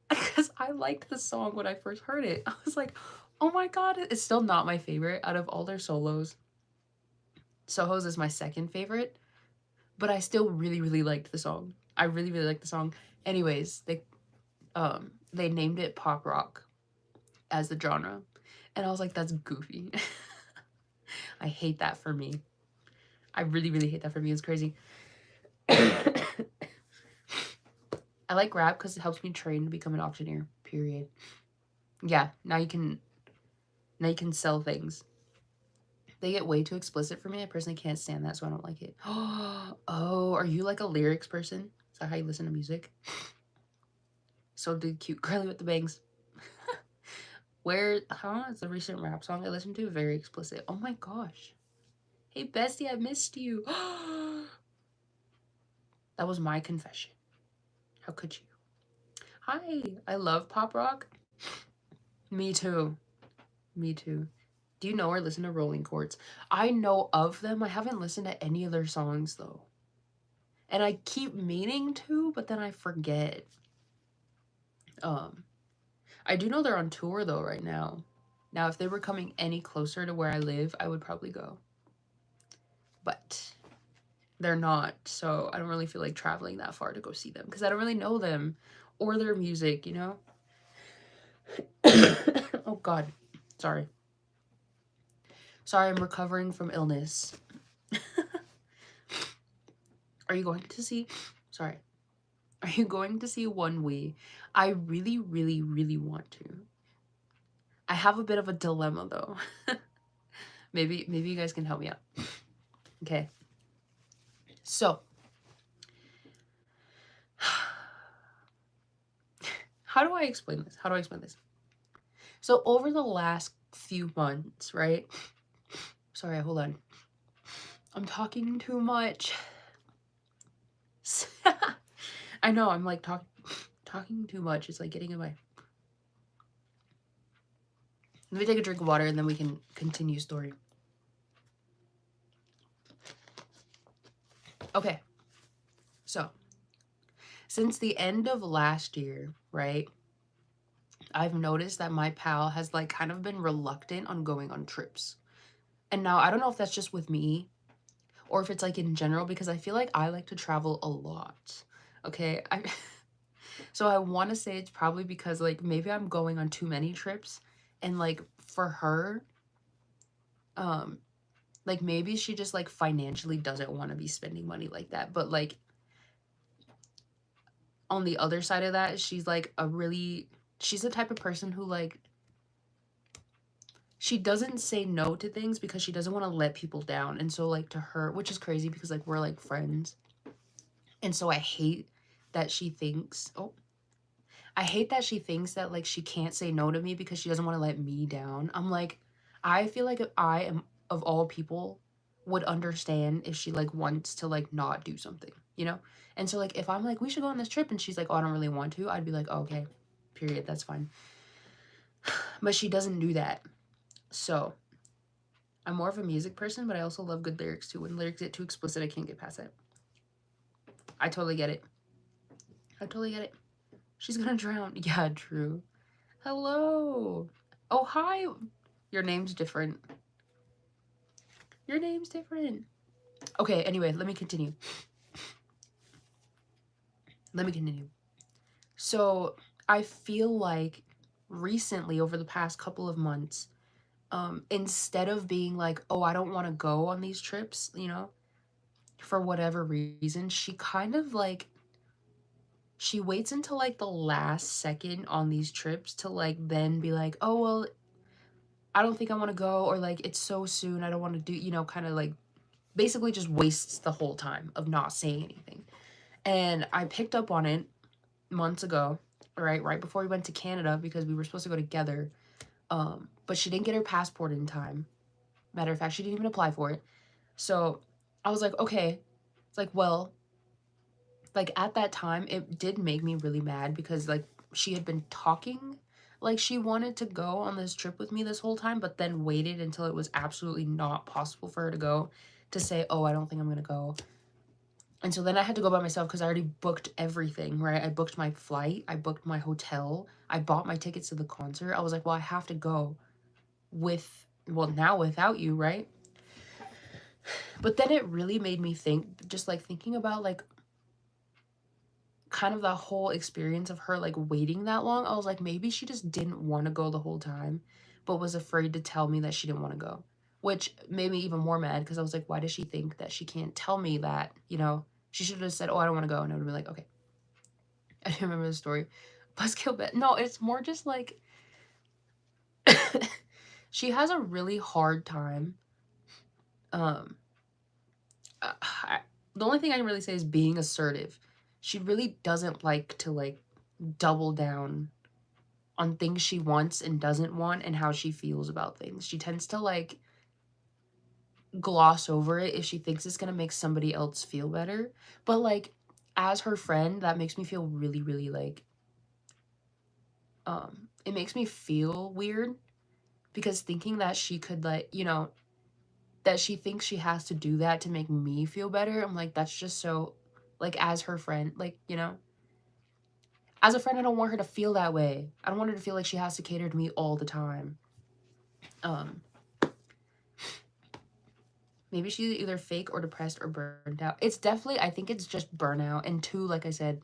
because I liked the song when I first heard it. I was like, oh my god, it's still not my favorite out of all their solos. Soho's is my second favorite, but I still really, really liked the song. I really, really liked the song. Anyways, they named it pop rock as the genre. And I was like, that's goofy. I hate that for me. I really, really hate that for me. It's crazy. I like rap because it helps me train to become an auctioneer, period. Yeah, now you can sell things. They get way too explicit for me. I personally can't stand that, so I don't like it. Oh, are you like a lyrics person? Is that how you listen to music? So did Cute Girly with the Bangs. How is the recent rap song I listened to very explicit? Oh my gosh. Hey bestie, I missed you. That was my confession. How could you? Hi, I love pop rock. Me too. Me too. Do you know or listen to Rolling Chords? I know of them. I haven't listened to any of their songs though. And I keep meaning to, but then I forget. I do know they're on tour though right now. Now, if they were coming any closer to where I live, I would probably go. But they're not, so I don't really feel like traveling that far to go see them because I don't really know them or their music, you know? Oh God, sorry. Sorry, I'm recovering from illness. Are you going to see, sorry, are you going to see One We? I really, really, really want to. I have a bit of a dilemma though. Maybe you guys can help me out. Okay. So, how do I explain this? So over the last few months, right? Sorry, hold on. I'm talking too much. I know, I'm like talking too much. It's like getting in my... Let me take a drink of water and then we can continue story. Okay. So, since the end of last year, right? I've noticed that my pal has like kind of been reluctant on going on trips. And now I don't know if that's just with me or if it's like in general, because I feel like I like to travel a lot. Okay. So I want to say it's probably because like maybe I'm going on too many trips, and like for her, like maybe she just like financially doesn't want to be spending money like that. But like on the other side of that, she's the type of person who like, she doesn't say no to things because she doesn't want to let people down. And so like to her, which is crazy because like we're like friends. And so I hate that she thinks that like she can't say no to me because she doesn't want to let me down. I'm like, I feel like if I am of all people would understand if she like wants to like not do something, you know? And so like if I'm like, we should go on this trip and she's like, oh, I don't really want to, I'd be like, oh, okay, period, that's fine. But she doesn't do that. So I'm more of a music person, but I also love good lyrics too. When lyrics get too explicit, I can't get past it. I totally get it. She's gonna drown. Yeah, true. Hello. Oh, hi. Your name's different. Okay, anyway, let me continue. So, I feel like recently, over the past couple of months, instead of being like, oh, I don't want to go on these trips, you know, for whatever reason, she kind of like, she waits until like the last second on these trips to like then be like, oh, well, I don't think I want to go, or like, it's so soon, I don't want to do, you know, kind of like basically just wastes the whole time of not saying anything. And I picked up on it months ago, right before we went to Canada because we were supposed to go together. But she didn't get her passport in time. Matter of fact, she didn't even apply for it. So I was like, okay. It's like, well, like at that time, it did make me really mad because like she had been talking like she wanted to go on this trip with me this whole time, but then waited until it was absolutely not possible for her to go to say, oh, I don't think I'm gonna go. And so then I had to go by myself because I already booked everything, right? I booked my flight, I booked my hotel, I bought my tickets to the concert. I was like, well, I have to go now without you, right? But then it really made me think, just like thinking about like kind of the whole experience of her like waiting that long. I was like, maybe she just didn't want to go the whole time, but was afraid to tell me that she didn't want to go, which made me even more mad because I was like, why does she think that she can't tell me that, you know? She should have said, oh, I don't want to go, and I would have been like, okay. I don't remember the story. Buzzkill Bet. No, it's more just like she has a really hard time. The only thing I can really say is being assertive. she really doesn't like to like double down on things she wants and doesn't want and how she feels about things. She tends to like gloss over it if she thinks it's gonna make somebody else feel better. But like as her friend, that makes me feel really, really like it makes me feel weird because thinking that she could like, you know, that she thinks she has to do that to make me feel better. I'm like, that's just so like as her friend, like, you know, as a friend, I don't want her to feel that way. I don't want her to feel like she has to cater to me all the time. Um, Maybe she's either fake or depressed or burned out. It's definitely, I think it's just burnout. And two, like I said,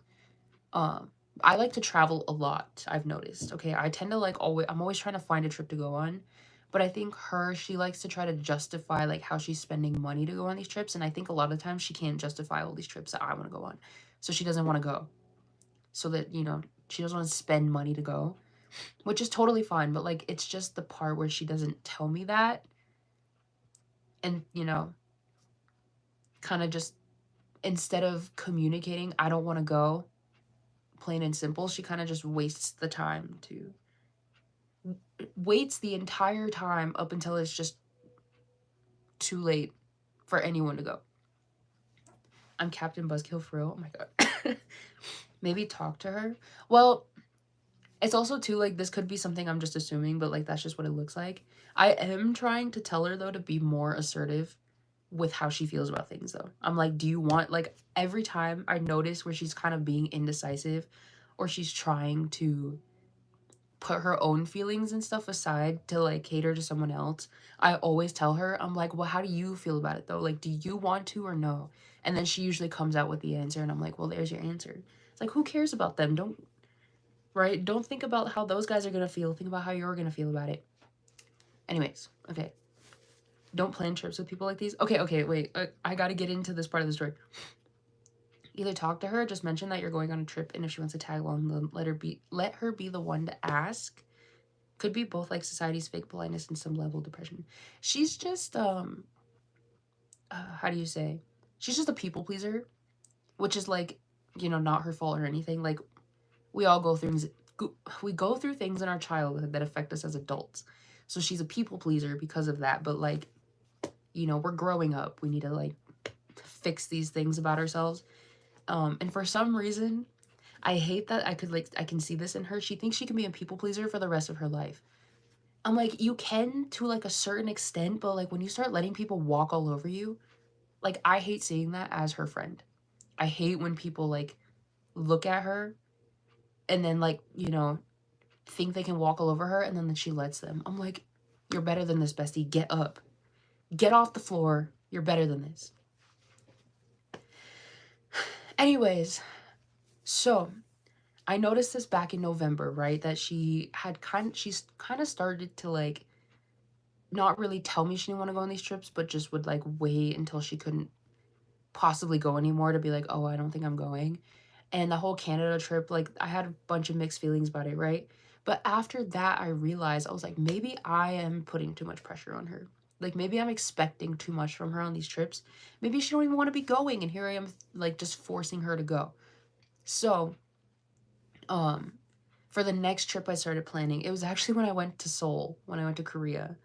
um, I like to travel a lot, I've noticed. Okay, I tend to like I'm always trying to find a trip to go on. But I think she likes to try to justify like how she's spending money to go on these trips. And I think a lot of times she can't justify all these trips that I want to go on. So she doesn't want to go. So that, you know, she doesn't want to spend money to go, which is totally fine. But like, it's just the part where she doesn't tell me that. And, you know, kind of just instead of communicating, I don't want to go, plain and simple, she kind of just wastes the time to waits the entire time up until it's just too late for anyone to go. I'm Captain Buzzkill for real. Oh my god. Maybe talk to her. Well, it's also too like this could be something I'm just assuming, but like that's just what it looks like. I am trying to tell her though to be more assertive with how she feels about things though. I'm like, do you want like every time I notice where she's kind of being indecisive or she's trying to put her own feelings and stuff aside to like cater to someone else, I always tell her, I'm like, well, how do you feel about it though? Like, do you want to or no? And then she usually comes out with the answer and I'm like, well, there's your answer. It's like, who cares about them? Don't think about how those guys are gonna feel. Think about how you're gonna feel about it. Anyways, okay. Don't plan trips with people like these. Okay, wait. I gotta get into this part of the story. Either talk to her, just mention that you're going on a trip, and if she wants to tag along, then let her be the one to ask. Could be both like society's fake politeness and some level of depression. She's just how do you say? She's just a people pleaser, which is like, you know, not her fault or anything. Like we all go through things in our childhood that affect us as adults. So she's a people pleaser because of that, but like, you know, we're growing up. We need to like fix these things about ourselves. And for some reason, I hate that I can see this in her. She thinks she can be a people pleaser for the rest of her life. I'm like, you can to like a certain extent, but like when you start letting people walk all over you, like I hate seeing that as her friend. I hate when people like look at her and then like, you know, think they can walk all over her and then she lets them. I'm like, you're better than this, bestie. Get up. Get off the floor. You're better than this. Anyways, so I noticed this back in November, right? That she's kind of started to like not really tell me she didn't want to go on these trips, but just would like wait until she couldn't possibly go anymore to be like, oh, I don't think I'm going. And the whole Canada trip, like I had a bunch of mixed feelings about it, right? But after that, I realized I was like, maybe I am putting too much pressure on her. Like maybe I'm expecting too much from her on these trips. Maybe she don't even want to be going, and here I am like just forcing her to go. So, for the next trip I started planning, it was actually when I went to Seoul, when I went to Korea,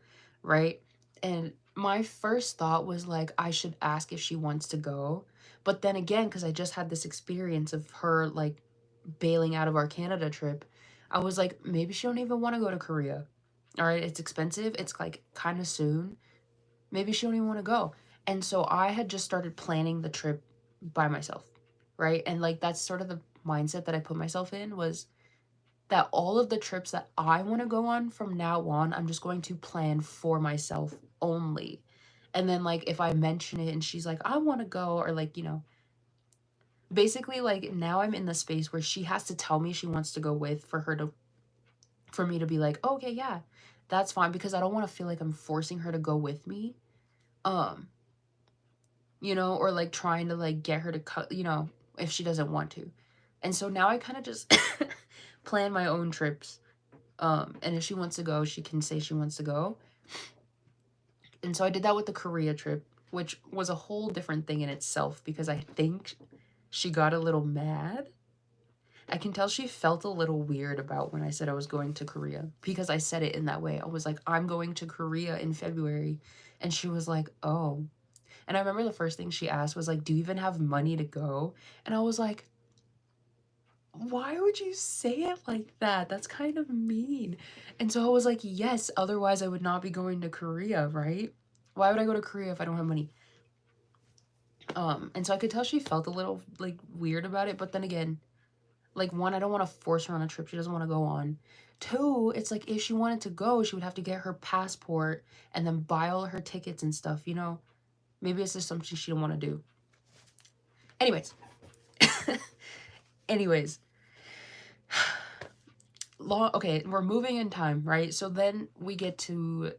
right? And my first thought was like, I should ask if she wants to go. But then again, because I just had this experience of her like bailing out of our Canada trip, I was like, maybe she don't even want to go to Korea. All right, it's expensive. It's like kind of soon. Maybe she don't even want to go. And so I had just started planning the trip by myself, right? And like that's sort of the mindset that I put myself in was that all of the trips that I want to go on from now on, I'm just going to plan for myself only. And then like if I mention it and she's like, I want to go, or like, you know, basically like now I'm in the space where she has to tell me she wants to go with for me to be like, oh, okay, yeah, that's fine, because I don't want to feel like I'm forcing her to go with me. You know, or like trying to like get her to cut, you know, if she doesn't want to. And so now I kind of just plan my own trips. And if she wants to go, she can say she wants to go. And so I did that with the Korea trip, which was a whole different thing in itself, because I think she got a little mad. I can tell she felt a little weird about when I said I was going to Korea because I said it in that way. I was like, I'm going to Korea in February. And she was like, oh. And I remember the first thing she asked was like, do you even have money to go? And I was like, why would you say it like that? That's kind of mean. And so I was like, yes, otherwise I would not be going to Korea, right? Why would I go to Korea if I don't have money? And so I could tell she felt a little like weird about it, but then again, like, one, I don't want to force her on a trip she doesn't want to go on. Two, it's like if she wanted to go, she would have to get her passport and then buy all her tickets and stuff, you know? Maybe it's just something she don't want to do. Anyways. Anyways. Okay, we're moving in time, right? So then we get to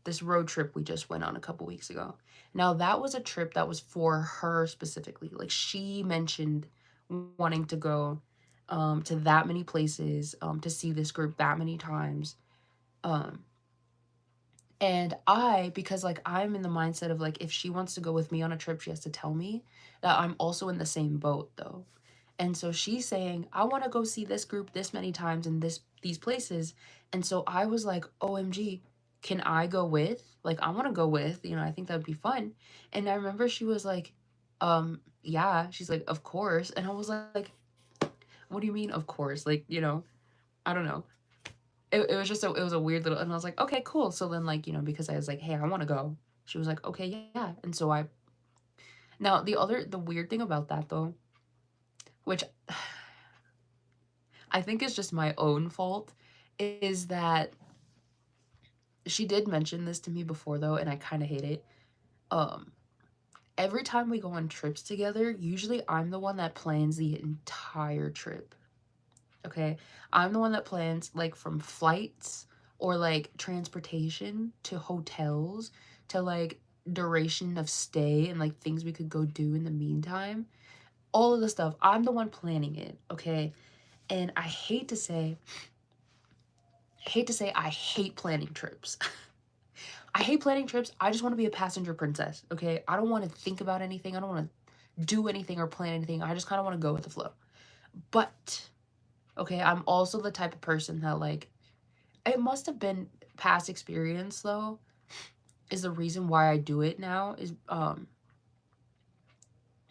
this road trip we just went on a couple weeks ago. Now, that was a trip that was for her specifically. Like, she mentioned wanting to go to that many places, to see this group that many times. And because like I'm in the mindset of like, if she wants to go with me on a trip, she has to tell me that I'm also in the same boat though. And so she's saying, I want to go see this group this many times in these places. And so I was like, OMG, can I go with? Like, I want to go with, I think that would be fun. And I remember she was like, yeah, she's like, of course. And I was like, what do you mean, of course? Like, I don't know. It was just it was a weird little, and I was like, okay, cool. So then, like, because I was like, hey, I want to go. She was like, okay, yeah. And so now the weird thing about that though, which I think is just my own fault, is that she did mention this to me before though, and I kind of hate it. Every time we go on trips together, usually I'm the one that plans the entire trip. Okay, I'm the one that plans like from flights or like transportation to hotels to like duration of stay and like things we could go do in the meantime. All of the stuff, I'm the one planning it, okay? And I hate to say I hate planning trips. I hate planning trips. I just want to be a passenger princess, okay? I don't want to think about anything. I don't want to do anything or plan anything. I just kind of want to go with the flow. But okay, I'm also the type of person that like, it must have been past experience though, is the reason why I do it now is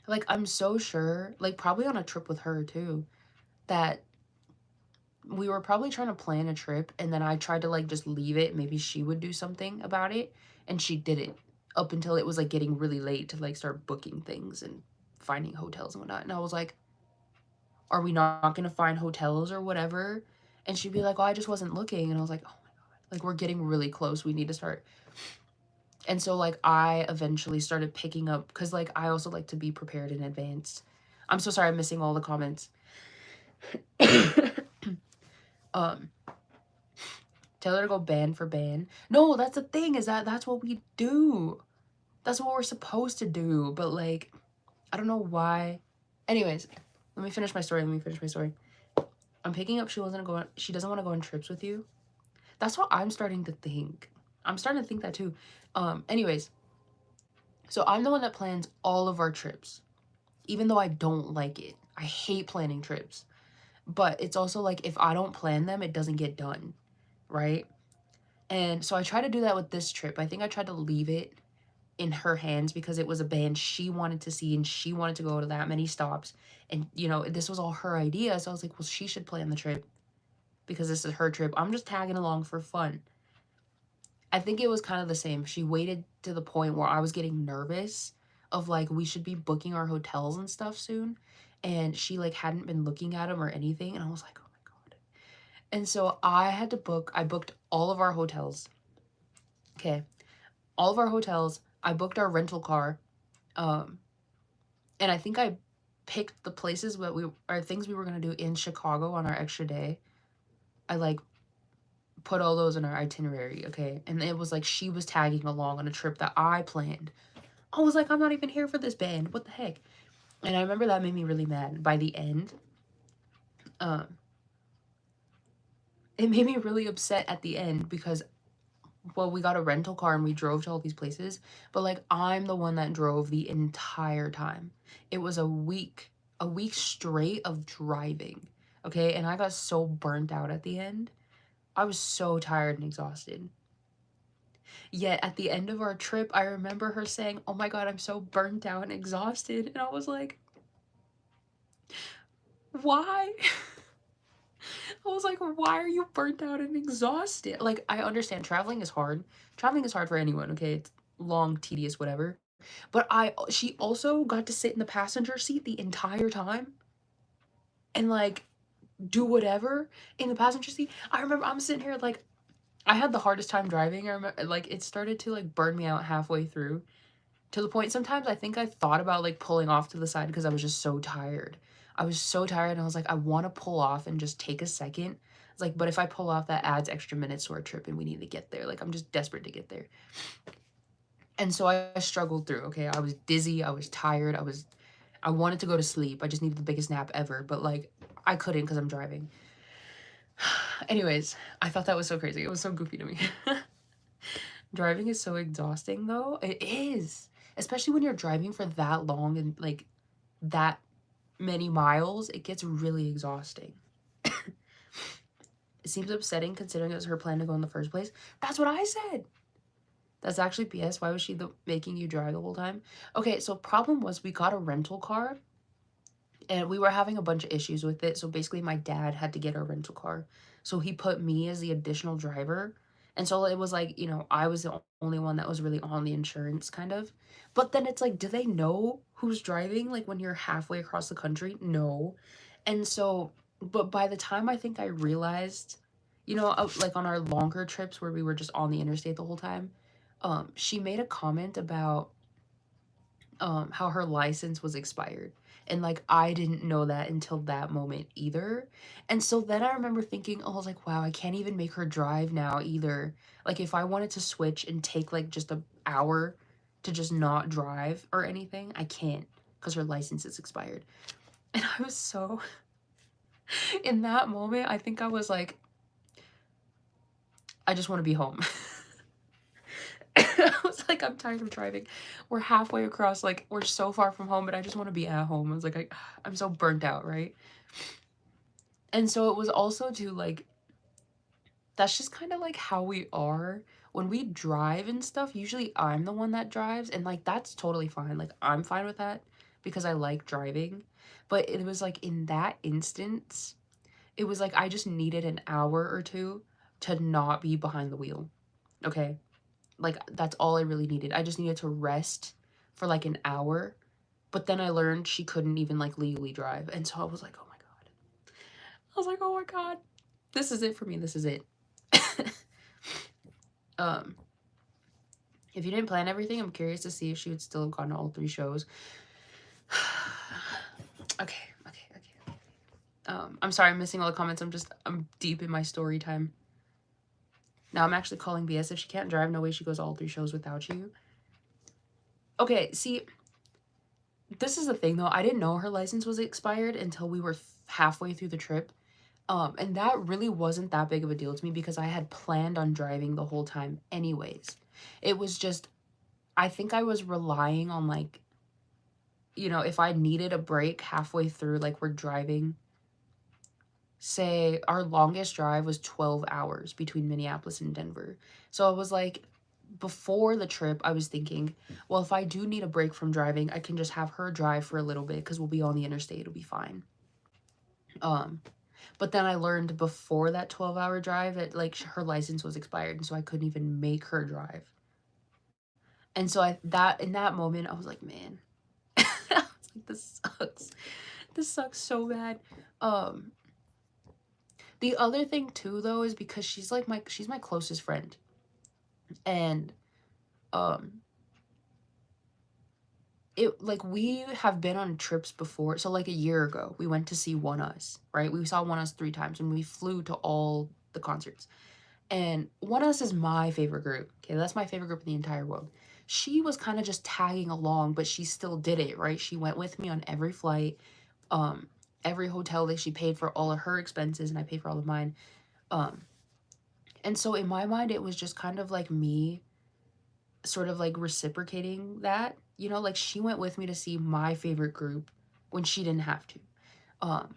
like I'm so sure, like probably on a trip with her too, that we were probably trying to plan a trip and then I tried to like just leave it, maybe she would do something about it, and she didn't up until it was like getting really late to like start booking things and finding hotels and whatnot. And I was like, are we not gonna find hotels or whatever? And she'd be like, oh, I just wasn't looking. And I was like, oh my God, like we're getting really close. We need to start. And so like I eventually started picking up, because like I also like to be prepared in advance. I'm so sorry I'm missing all the comments. Tell her to go ban for ban. No, that's the thing, is that's what we do. That's what we're supposed to do. But like, I don't know why. Anyways, let me finish my story. I'm picking up she doesn't want to go on trips with you. That's what I'm starting to think. I'm starting to think that too. Anyways, so I'm the one that plans all of our trips, even though I don't like it. I hate planning trips. But it's also like if I don't plan them, it doesn't get done, right? And so I try to do that with this trip. I think I tried to leave it in her hands because it was a band she wanted to see and she wanted to go to that many stops. And, this was all her idea. So I was like, well, she should plan the trip because this is her trip. I'm just tagging along for fun. I think it was kind of the same. She waited to the point where I was getting nervous of like, we should be booking our hotels and stuff soon. And she like hadn't been looking at them or anything. And I was like, oh my God. And so I booked all of our hotels. Okay. All of our hotels. I booked our rental car. And I think I picked the places things we were going to do in Chicago on our extra day. I like put all those in our itinerary, okay? And it was like she was tagging along on a trip that I planned. I was like, I'm not even here for this band. What the heck? And I remember that made me really mad. By the end, it made me really upset at the end because, well, we got a rental car and we drove to all these places, but like I'm the one that drove the entire time. It was a week a week straight of driving, okay? And I got so burnt out at the end. I was so tired and exhausted. Yet at the end of our trip, I remember her saying, "Oh my God, I'm so burnt out and exhausted." And I was like, why? I was like, why are you burnt out and exhausted? Like, I understand traveling is hard. Traveling is hard for anyone, okay? It's long, tedious, whatever. But she also got to sit in the passenger seat the entire time and like do whatever in the passenger seat. I remember I'm sitting here like I had the hardest time driving. I remember like it started to like burn me out halfway through to the point sometimes I think I thought about like pulling off to the side because I was just so tired. I was so tired and I was like, I want to pull off and just take a second. It's like, but if I pull off, that adds extra minutes to our trip and we need to get there. Like, I'm just desperate to get there. And so I struggled through, okay? I was dizzy. I was tired. I wanted to go to sleep. I just needed the biggest nap ever. But like, I couldn't because I'm driving. Anyways, I thought that was so crazy. It was so goofy to me. Driving is so exhausting though. It is. Especially when you're driving for that long and like that many miles, it gets really exhausting. It seems upsetting considering it was her plan to go in the first place. That's what I said. That's actually PS. Why was she making you drive the whole time? Okay, so problem was we got a rental car and we were having a bunch of issues with it. So basically my dad had to get a rental car. So he put me as the additional driver. And so it was like, you know, I was the only one that was really on the insurance kind of. But then it's like, do they know who's driving like when you're halfway across the country? No. And so, but by the time I think I realized, you know, like on our longer trips where we were just on the interstate the whole time, she made a comment about how her license was expired. And like I didn't know that until that moment either. And so then I remember thinking, oh, I was like, wow, I can't even make her drive now either. Like if I wanted to switch and take like just an hour to just not drive or anything, I can't because her license is expired. And I was so in that moment, I think I was like, I just want to be home. I was like, I'm tired of driving. We're halfway across, like, we're so far from home, but I just want to be at home. I was like, I'm so burnt out, right? And so it was also to, like, that's just kind of like how we are. When we drive and stuff, usually I'm the one that drives, and, like, that's totally fine. Like, I'm fine with that because I like driving. But it was, like, in that instance, it was like I just needed an hour or two to not be behind the wheel, okay? Like, that's all I really needed. I just needed to rest for, like, an hour, but then I learned she couldn't even, like, legally drive, and so I was like, "Oh my god." I was like, "Oh my god. This is it for me. This is it." Um, if you didn't plan everything, I'm curious to see if she would still have gone to all 3 shows. Okay. I'm sorry I'm missing all the comments. I'm deep in my story time. Now I'm actually calling BS. If she can't drive, no way she goes to all 3 shows without you. Okay, see, this is the thing though. I didn't know her license was expired until we were halfway through the trip. And that really wasn't that big of a deal to me because I had planned on driving the whole time anyways. It was just, I think I was relying on like, you know, if I needed a break halfway through, like we're driving, say our longest drive was 12 hours between Minneapolis and Denver. So I was like, before the trip, I was thinking, well, if I do need a break from driving, I can just have her drive for a little bit because we'll be on the interstate. It'll be fine. But then I learned before that 12-hour drive that like her license was expired, and so I couldn't even make her drive. And so in that moment, I was like, man, I was like, this sucks. This sucks so bad. The other thing too, though, is because she's my closest friend, and um it like we have been on trips before. So like a year ago we went to see One Us, right? We saw One Us 3 times and we flew to all the concerts. And One Us is my favorite group. Okay, that's my favorite group in the entire world. She was kind of just tagging along, but she still did it, right? She went with me on every flight, um every hotel that she paid for all of her expenses and I paid for all of mine. um and so in my mind it was just kind of like me sort of like reciprocating that, you know, like she went with me to see my favorite group when she didn't have to. Um,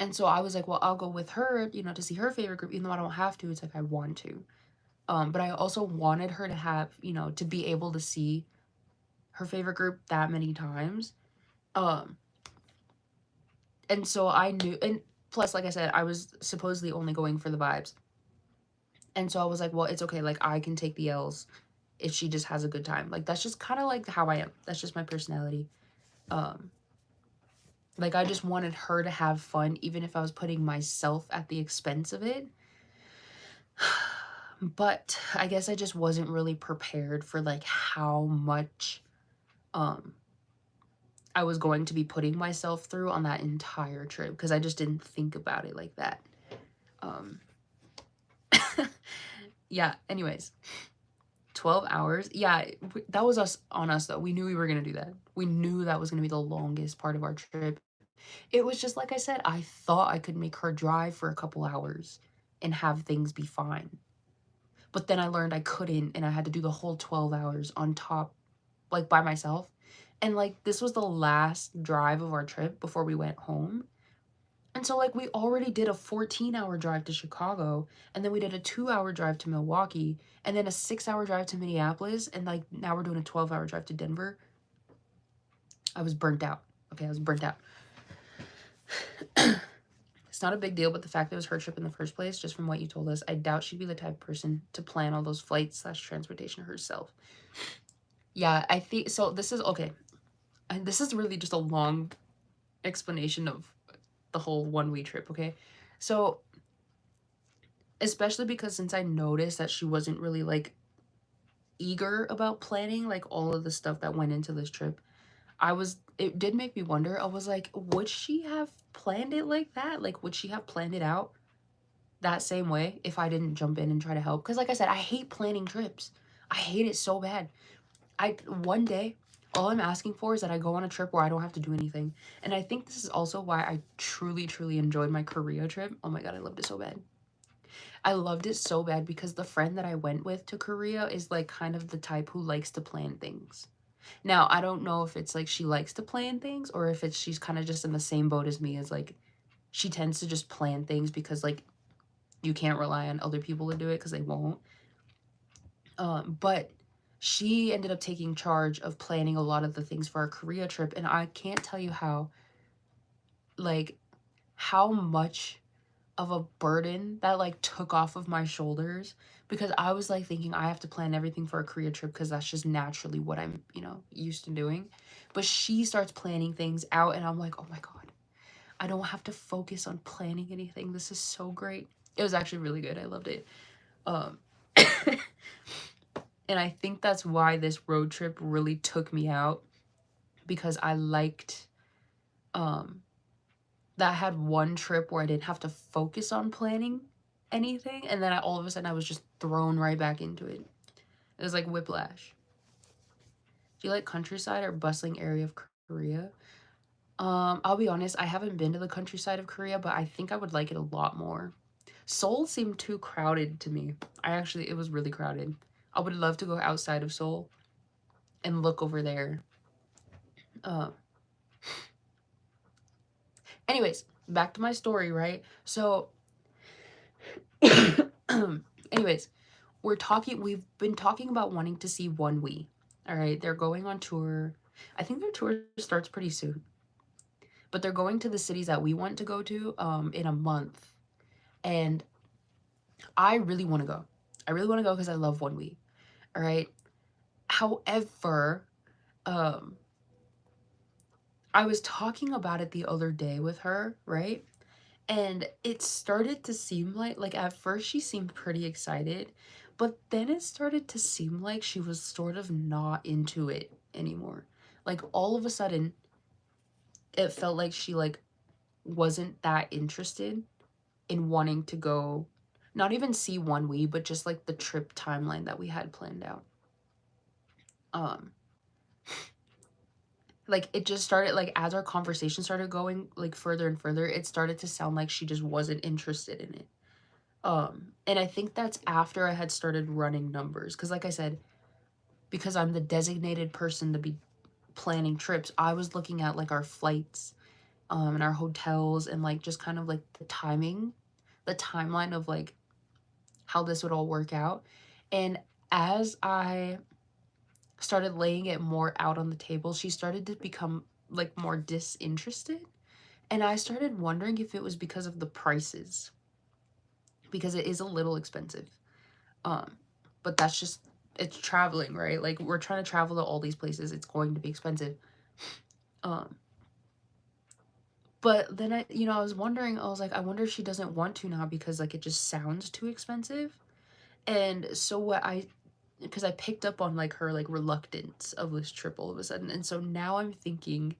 and so I was like, well, I'll go with her, you know, to see her favorite group, even though I don't have to. It's like I want to. But I also wanted her to have, you know, to be able to see her favorite group that many times. Um, and so I knew, and plus, like I said, I was supposedly only going for the vibes. And so I was like, well, it's okay. Like, I can take the L's if she just has a good time. Like, that's just kind of like how I am. That's just my personality. Um, like, I just wanted her to have fun, even if I was putting myself at the expense of it. But I guess I just wasn't really prepared for like how much um I was going to be putting myself through on that entire trip, because I just didn't think about it like that. Um yeah, anyways, 12 hours. Yeah, that was us on us though. We knew we were going to do that. We knew that was going to be the longest part of our trip. It was just like I said, I thought I could make her drive for a couple hours and have things be fine. But then I learned I couldn't, and I had to do the whole 12 hours on top, like by myself. And like this was the last drive of our trip before we went home. And so like we already did a 14-hour drive to Chicago, and then we did a 2-hour drive to Milwaukee, and then a 6-hour drive to Minneapolis, and like now we're doing a 12-hour drive to Denver. I was burnt out. Okay, I was burnt out. It's not a big deal, but the fact that it was her trip in the first place, just from what you told us, I doubt she'd be the type of person to plan all those flights / transportation herself. Yeah, I think so. This is okay. And this is really just a long explanation of the whole 1-week trip, okay? So, especially because since I noticed that she wasn't really like eager about planning like all of the stuff that went into this trip, it did make me wonder. I was like, would she have planned it like that? Like, would she have planned it out that same way if I didn't jump in and try to help? Because like I said, I hate planning trips. I hate it so bad. One day, all I'm asking for is that I go on a trip where I don't have to do anything. And I think this is also why I truly, truly enjoyed my Korea trip. Oh my God, I loved it so bad. I loved it so bad because the friend that I went with to Korea is like kind of the type who likes to plan things. Now, I don't know if it's like she likes to plan things or if it's she's kind of just in the same boat as me, as like she tends to just plan things because like you can't rely on other people to do it because they won't. But she ended up taking charge of planning a lot of the things for our Korea trip, and I can't tell you like how much of a burden that like took off of my shoulders, because I was like thinking I have to plan everything for a Korea trip because that's just naturally what I'm, you know, used to doing. But she starts planning things out and I'm like, oh my God, I don't have to focus on planning anything. This is so great. It was actually really good. I loved it. Um and I think that's why this road trip really took me out, because I liked that I had one trip where I didn't have to focus on planning anything, and then all of a sudden I was just thrown right back into it. It was like whiplash. Do you like countryside or bustling area of Korea? I'll be honest, I haven't been to the countryside of Korea, but I think I would like it a lot more. Seoul seemed too crowded to me. It was really crowded. I would love to go outside of Seoul and look over there. Uh, anyways, back to my story, right? So, anyways, we've been talking about wanting to see ONEWE. All right, they're going on tour. I think their tour starts pretty soon. But they're going to the cities that we want to go to in a month. And I really want to go. I really want to go because I love ONEWE. All right. However, um I was talking about it the other day with her, right? And it started to seem like at first she seemed pretty excited, but then it started to seem like she was sort of not into it anymore. Like all of a sudden it felt like she like wasn't that interested in wanting to go, not even see ONEWE, but just like the trip timeline that we had planned out. Um like it just started, like as our conversation started going like further and further, it started to sound like she just wasn't interested in it. And I think that's after I had started running numbers, because like I said, because I'm the designated person to be planning trips, I was looking at like our flights and our hotels, and like just kind of like the timeline of like how this would all work out. And as I started laying it more out on the table, she started to become like more disinterested. And I started wondering if it was because of the prices, because it is a little expensive. Um, but that's just, it's traveling, right? Like we're trying to travel to all these places. It's going to be expensive. Um, but then I was wondering, I was like, I wonder if she doesn't want to now because like it just sounds too expensive. And so because I picked up on like her like reluctance of this trip all of a sudden. And so now I'm thinking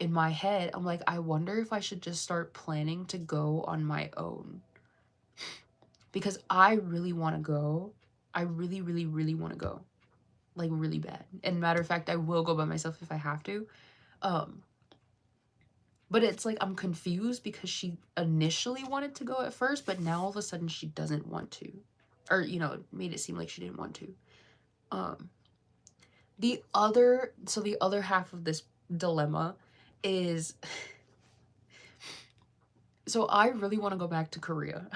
in my head, I'm like, I wonder if I should just start planning to go on my own. Because I really want to go. I really, really, really want to go. Like really bad. And matter of fact, I will go by myself if I have to. Um, but it's like I'm confused because she initially wanted to go at first, but now all of a sudden she doesn't want to. Or, it made it seem like she didn't want to. Um, the other half of this dilemma is so I really want to go back to Korea.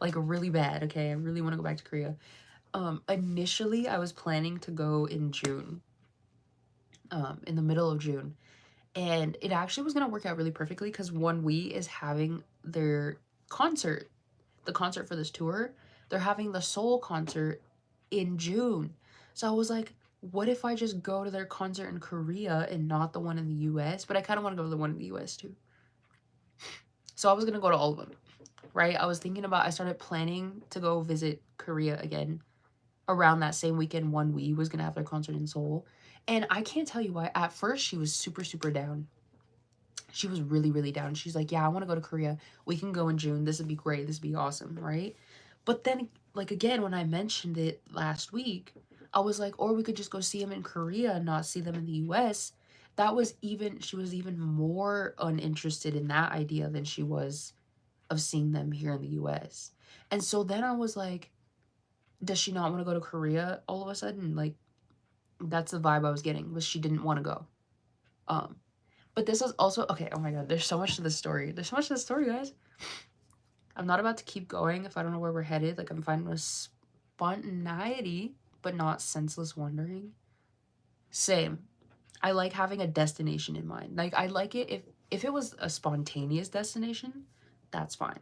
Like really bad, okay? I really want to go back to Korea. Initially I was planning to go in June. In the middle of June. And it actually was going to work out really perfectly because One We is having their concert, the concert for this tour. They're having the Seoul concert in June. So I was like, what if I just go to their concert in Korea and not the one in the US? But I kind of want to go to the one in the US too. So I was going to go to all of them, right? I started planning to go visit Korea again around that same weekend One We was going to have their concert in Seoul. And I can't tell you why. At first, she was super, super down. She was really, really down. She's like, yeah, I want to go to Korea. We can go in June. This would be great. This would be awesome, right? But then, like, again, when I mentioned it last week, I was like, or we could just go see them in Korea and not see them in the US. She was even more uninterested in that idea than she was of seeing them here in the US. And so then I was like, does she not want to go to Korea all of a sudden? Like, that's the vibe I was getting, was she didn't want to go. Um, but this was also, okay, oh my god, there's so much to this story. There's so much to this story, guys. I'm not about to keep going if I don't know where we're headed. Like, I'm fine with spontaneity, but not senseless wandering. Same. I like having a destination in mind. Like, I like it if it was a spontaneous destination, that's fine.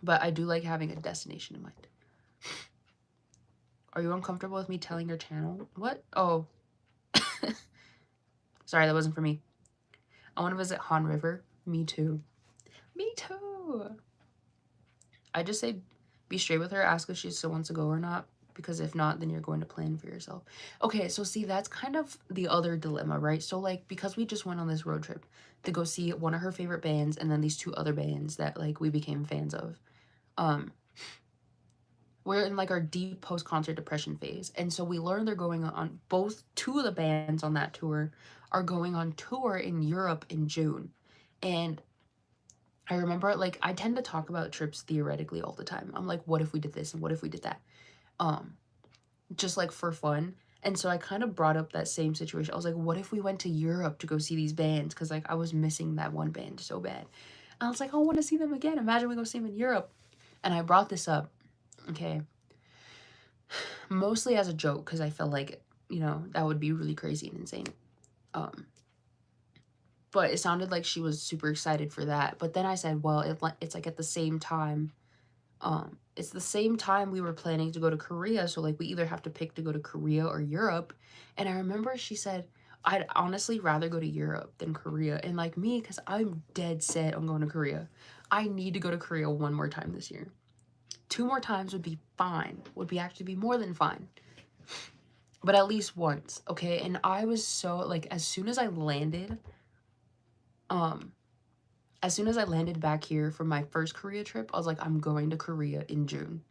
But I do like having a destination in mind. Are you uncomfortable with me telling your channel? What? Oh. Sorry, that wasn't for me. I want to visit Han River. Me too. Me too. I just say be straight with her, ask if she still wants to go or not, because if not, then you're going to plan for yourself. Okay, so see, that's kind of the other dilemma, right? So like, because we just went on this road trip to go see one of her favorite bands and then these two other bands that like we became fans of. We're in like our deep post-concert depression phase. And so we learned they're going on, two of the bands on that tour are going on tour in Europe in June. And I remember, like, I tend to talk about trips theoretically all the time. I'm like, what if we did this and what if we did that? Just like for fun. And so I kind of brought up that same situation. I was like, what if we went to Europe to go see these bands? Because like I was missing that one band so bad. And I was like, I want to see them again. Imagine we go see them in Europe. And I brought this up, okay, mostly as a joke because I felt like, that would be really crazy and insane. But it sounded like she was super excited for that. But then I said, well, it's like at the same time, it's the same time we were planning to go to Korea. So like we either have to pick to go to Korea or Europe. And I remember she said, I'd honestly rather go to Europe than Korea. And like me, because I'm dead set on going to Korea. I need to go to Korea one more time this year. 2 more times would be fine. Would be actually be more than fine. But at least once, okay? And I was so, like, as soon as I landed back here for my first Korea trip, I was like, I'm going to Korea in June.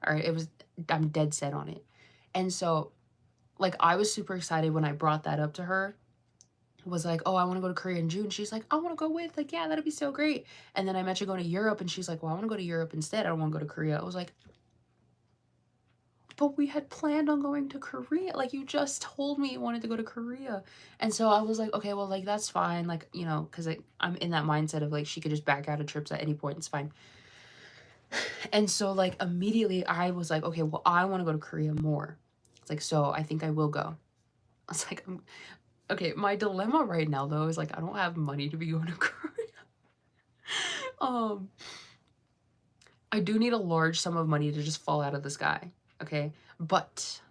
All right, I'm dead set on it. And so, like, I was super excited when I brought that up to her. Was like, oh, I want to go to Korea in June. She's like, I want to go with, like, yeah, that'd be so great. And then I mentioned going to Europe, and she's like, well, I want to go to Europe instead. I don't want to go to Korea. I was like, but we had planned on going to Korea. Like, you just told me you wanted to go to Korea. And so I was like, okay, well, like, that's fine. Like, you know, because I'm in that mindset of like, she could just back out of trips at any point. It's fine. And so like immediately I was like, okay, well, I want to go to Korea more. It's like, so I think I will go. I was like, okay, my dilemma right now though is like, I don't have money to be going to Korea. Um, I do need a large sum of money to just fall out of the sky. Okay. But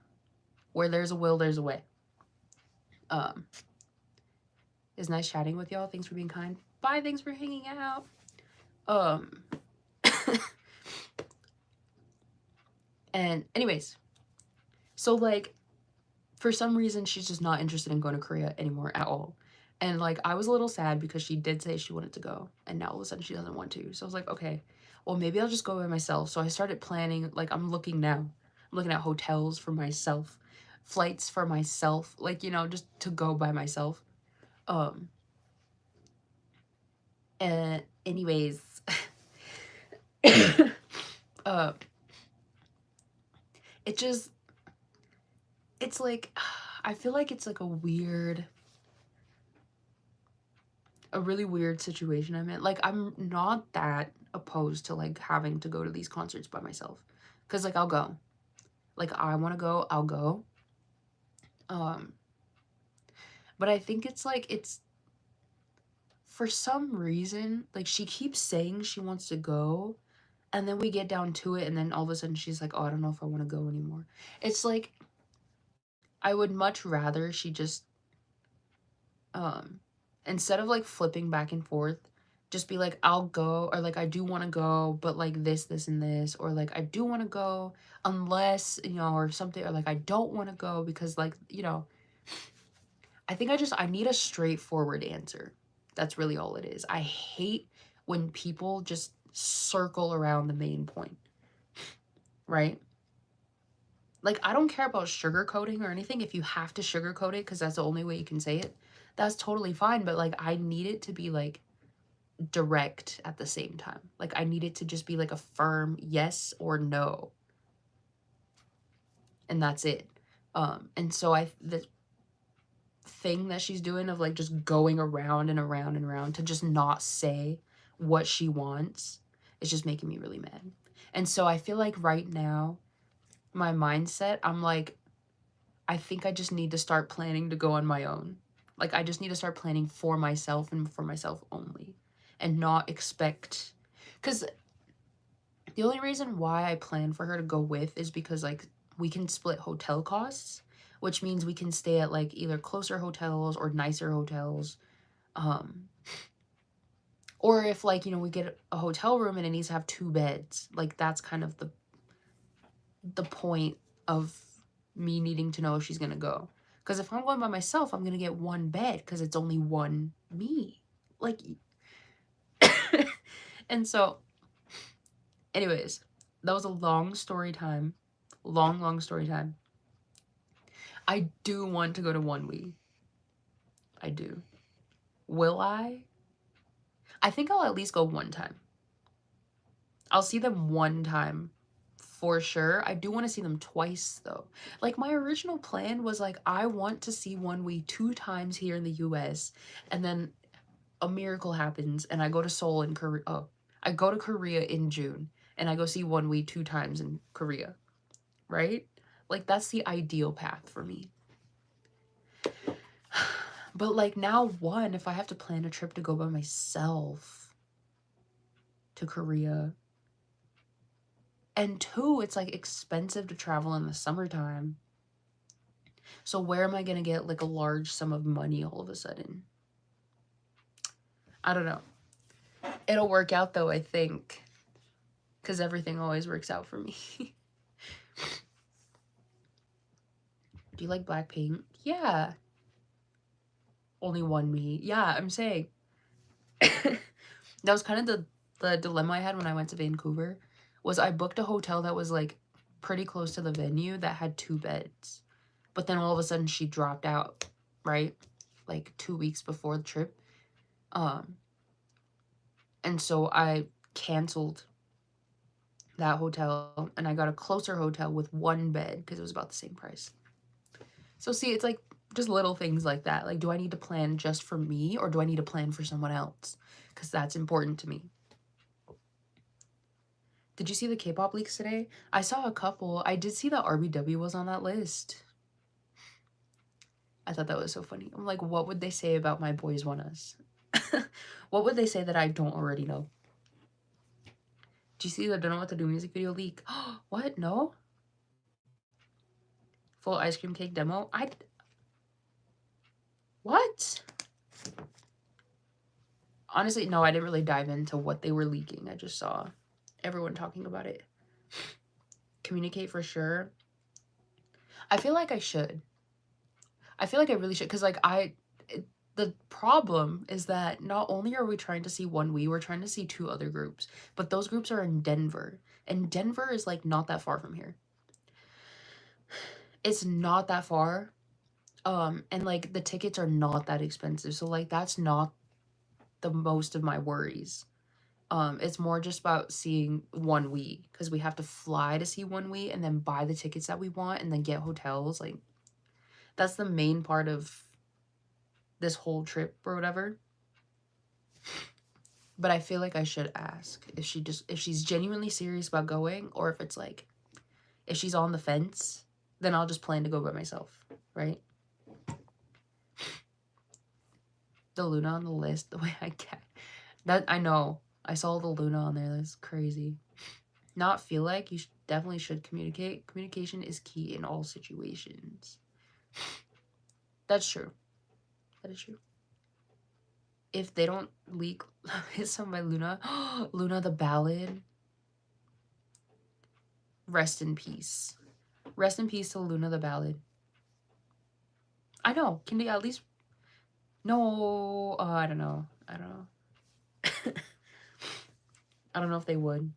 where there's a will, there's a way. It's nice chatting with y'all. Thanks for being kind. Bye. Thanks for hanging out. And anyways, so like, for some reason, she's just not interested in going to Korea anymore at all. And like, I was a little sad because she did say she wanted to go, and now all of a sudden she doesn't want to. So I was like, okay, well, maybe I'll just go by myself. So I started planning, like, I'm looking now. I'm looking at hotels for myself, flights for myself, like, you know, just to go by myself. And anyways, it just, it's like, I feel like it's like a really weird situation I'm in. Like, I'm not that opposed to like having to go to these concerts by myself, because like I'll go. Like, I want to go, I'll go. But I think it's like, it's for some reason, like, she keeps saying she wants to go, and then we get down to it, and then all of a sudden she's like, oh, I don't know if I want to go anymore. It's like, I would much rather she just instead of like flipping back and forth, just be like, I'll go, or like, I do want to go, but like this and this, or like, I do want to go unless, you know, or something, or like, I don't want to go because, like, you know, I think I need a straightforward answer. That's really all it is. I hate when people just circle around the main point, right? Like, I don't care about sugarcoating or anything. If you have to sugarcoat it because that's the only way you can say it, that's totally fine. But like, I need it to be like direct at the same time. Like, I need it to just be like a firm yes or no, and that's it. And so the thing that she's doing of like just going around and around and around to just not say what she wants is just making me really mad. And so I feel like right now, my mindset, I'm like, I think I just need to start planning to go on my own. Like, I just need to start planning for myself and for myself only, and not expect, because the only reason why I plan for her to go with is because, like, we can split hotel costs, which means we can stay at, like, either closer hotels or nicer hotels. Or if, like, you know, we get a hotel room and it needs to have 2 beds. Like, that's kind of the point of me needing to know if she's gonna go. Because if I'm going by myself, I'm gonna get 1 bed because it's only 1 me. Like, and so, anyways, that was a long story time. Long story time. I do want to go to ONEWE. I do. Will I? I think I'll at least go 1 time. I'll see them 1 time for sure. I do want to see them twice though. Like, my original plan was like, I want to see ONEWE 2 times here in the US, and then a miracle happens and I go to Seoul in Korea. Oh, I go to Korea in June and I go see ONEWE 2 times in Korea, right? Like, that's the ideal path for me. But like, now, 1, if I have to plan a trip to go by myself to Korea, and 2, it's like expensive to travel in the summertime. So where am I gonna get like a large sum of money all of a sudden? I don't know. It'll work out though, I think, because everything always works out for me. Do you like Blackpink? Yeah. Only 1 me. Yeah, I'm saying. That was kind of the dilemma I had when I went to Vancouver, was I booked a hotel that was like pretty close to the venue that had 2 beds. But then all of a sudden she dropped out, right? Like 2 weeks before the trip. And so I canceled that hotel, and I got a closer hotel with one bed because it was about the same price. So see, it's like just little things like that. Like, do I need to plan just for me, or do I need to plan for someone else? Because that's important to me. Did you see the K-pop leaks today? I saw a couple. I did see that RBW was on that list. I thought that was so funny. I'm like, what would they say about My Boys Want Us? What would they say that I don't already know? Do you see the Don't Know What to Do music video leak? What? No? Full ice cream cake demo? What? Honestly, no, I didn't really dive into what they were leaking. I just saw everyone talking about it. Communicate for sure. I feel like I should. I feel like I really should, because like the problem is that not only are we trying to see ONEWE, we're trying to see 2 other groups, but those groups are in Denver, and Denver is like not that far from here. It's not that far, and like the tickets are not that expensive, so like that's not the most of my worries. It's more just about seeing ONEWE, because we have to fly to see ONEWE and then buy the tickets that we want and then get hotels. Like, that's the main part of this whole trip or whatever. But I feel like I should ask if she's genuinely serious about going, or if it's like, if she's on the fence, then I'll just plan to go by myself, right? The Luna on the list, the way I get that, I know. I saw the Luna on there. That's crazy. Not feel like, you definitely should communicate. Communication is key in all situations. That's true. That is true. If they don't leak his song by Luna, Luna the Ballad. Rest in peace. Rest in peace to Luna the Ballad. I know. Can they at least? No. I don't know. I don't know. I don't know if they would.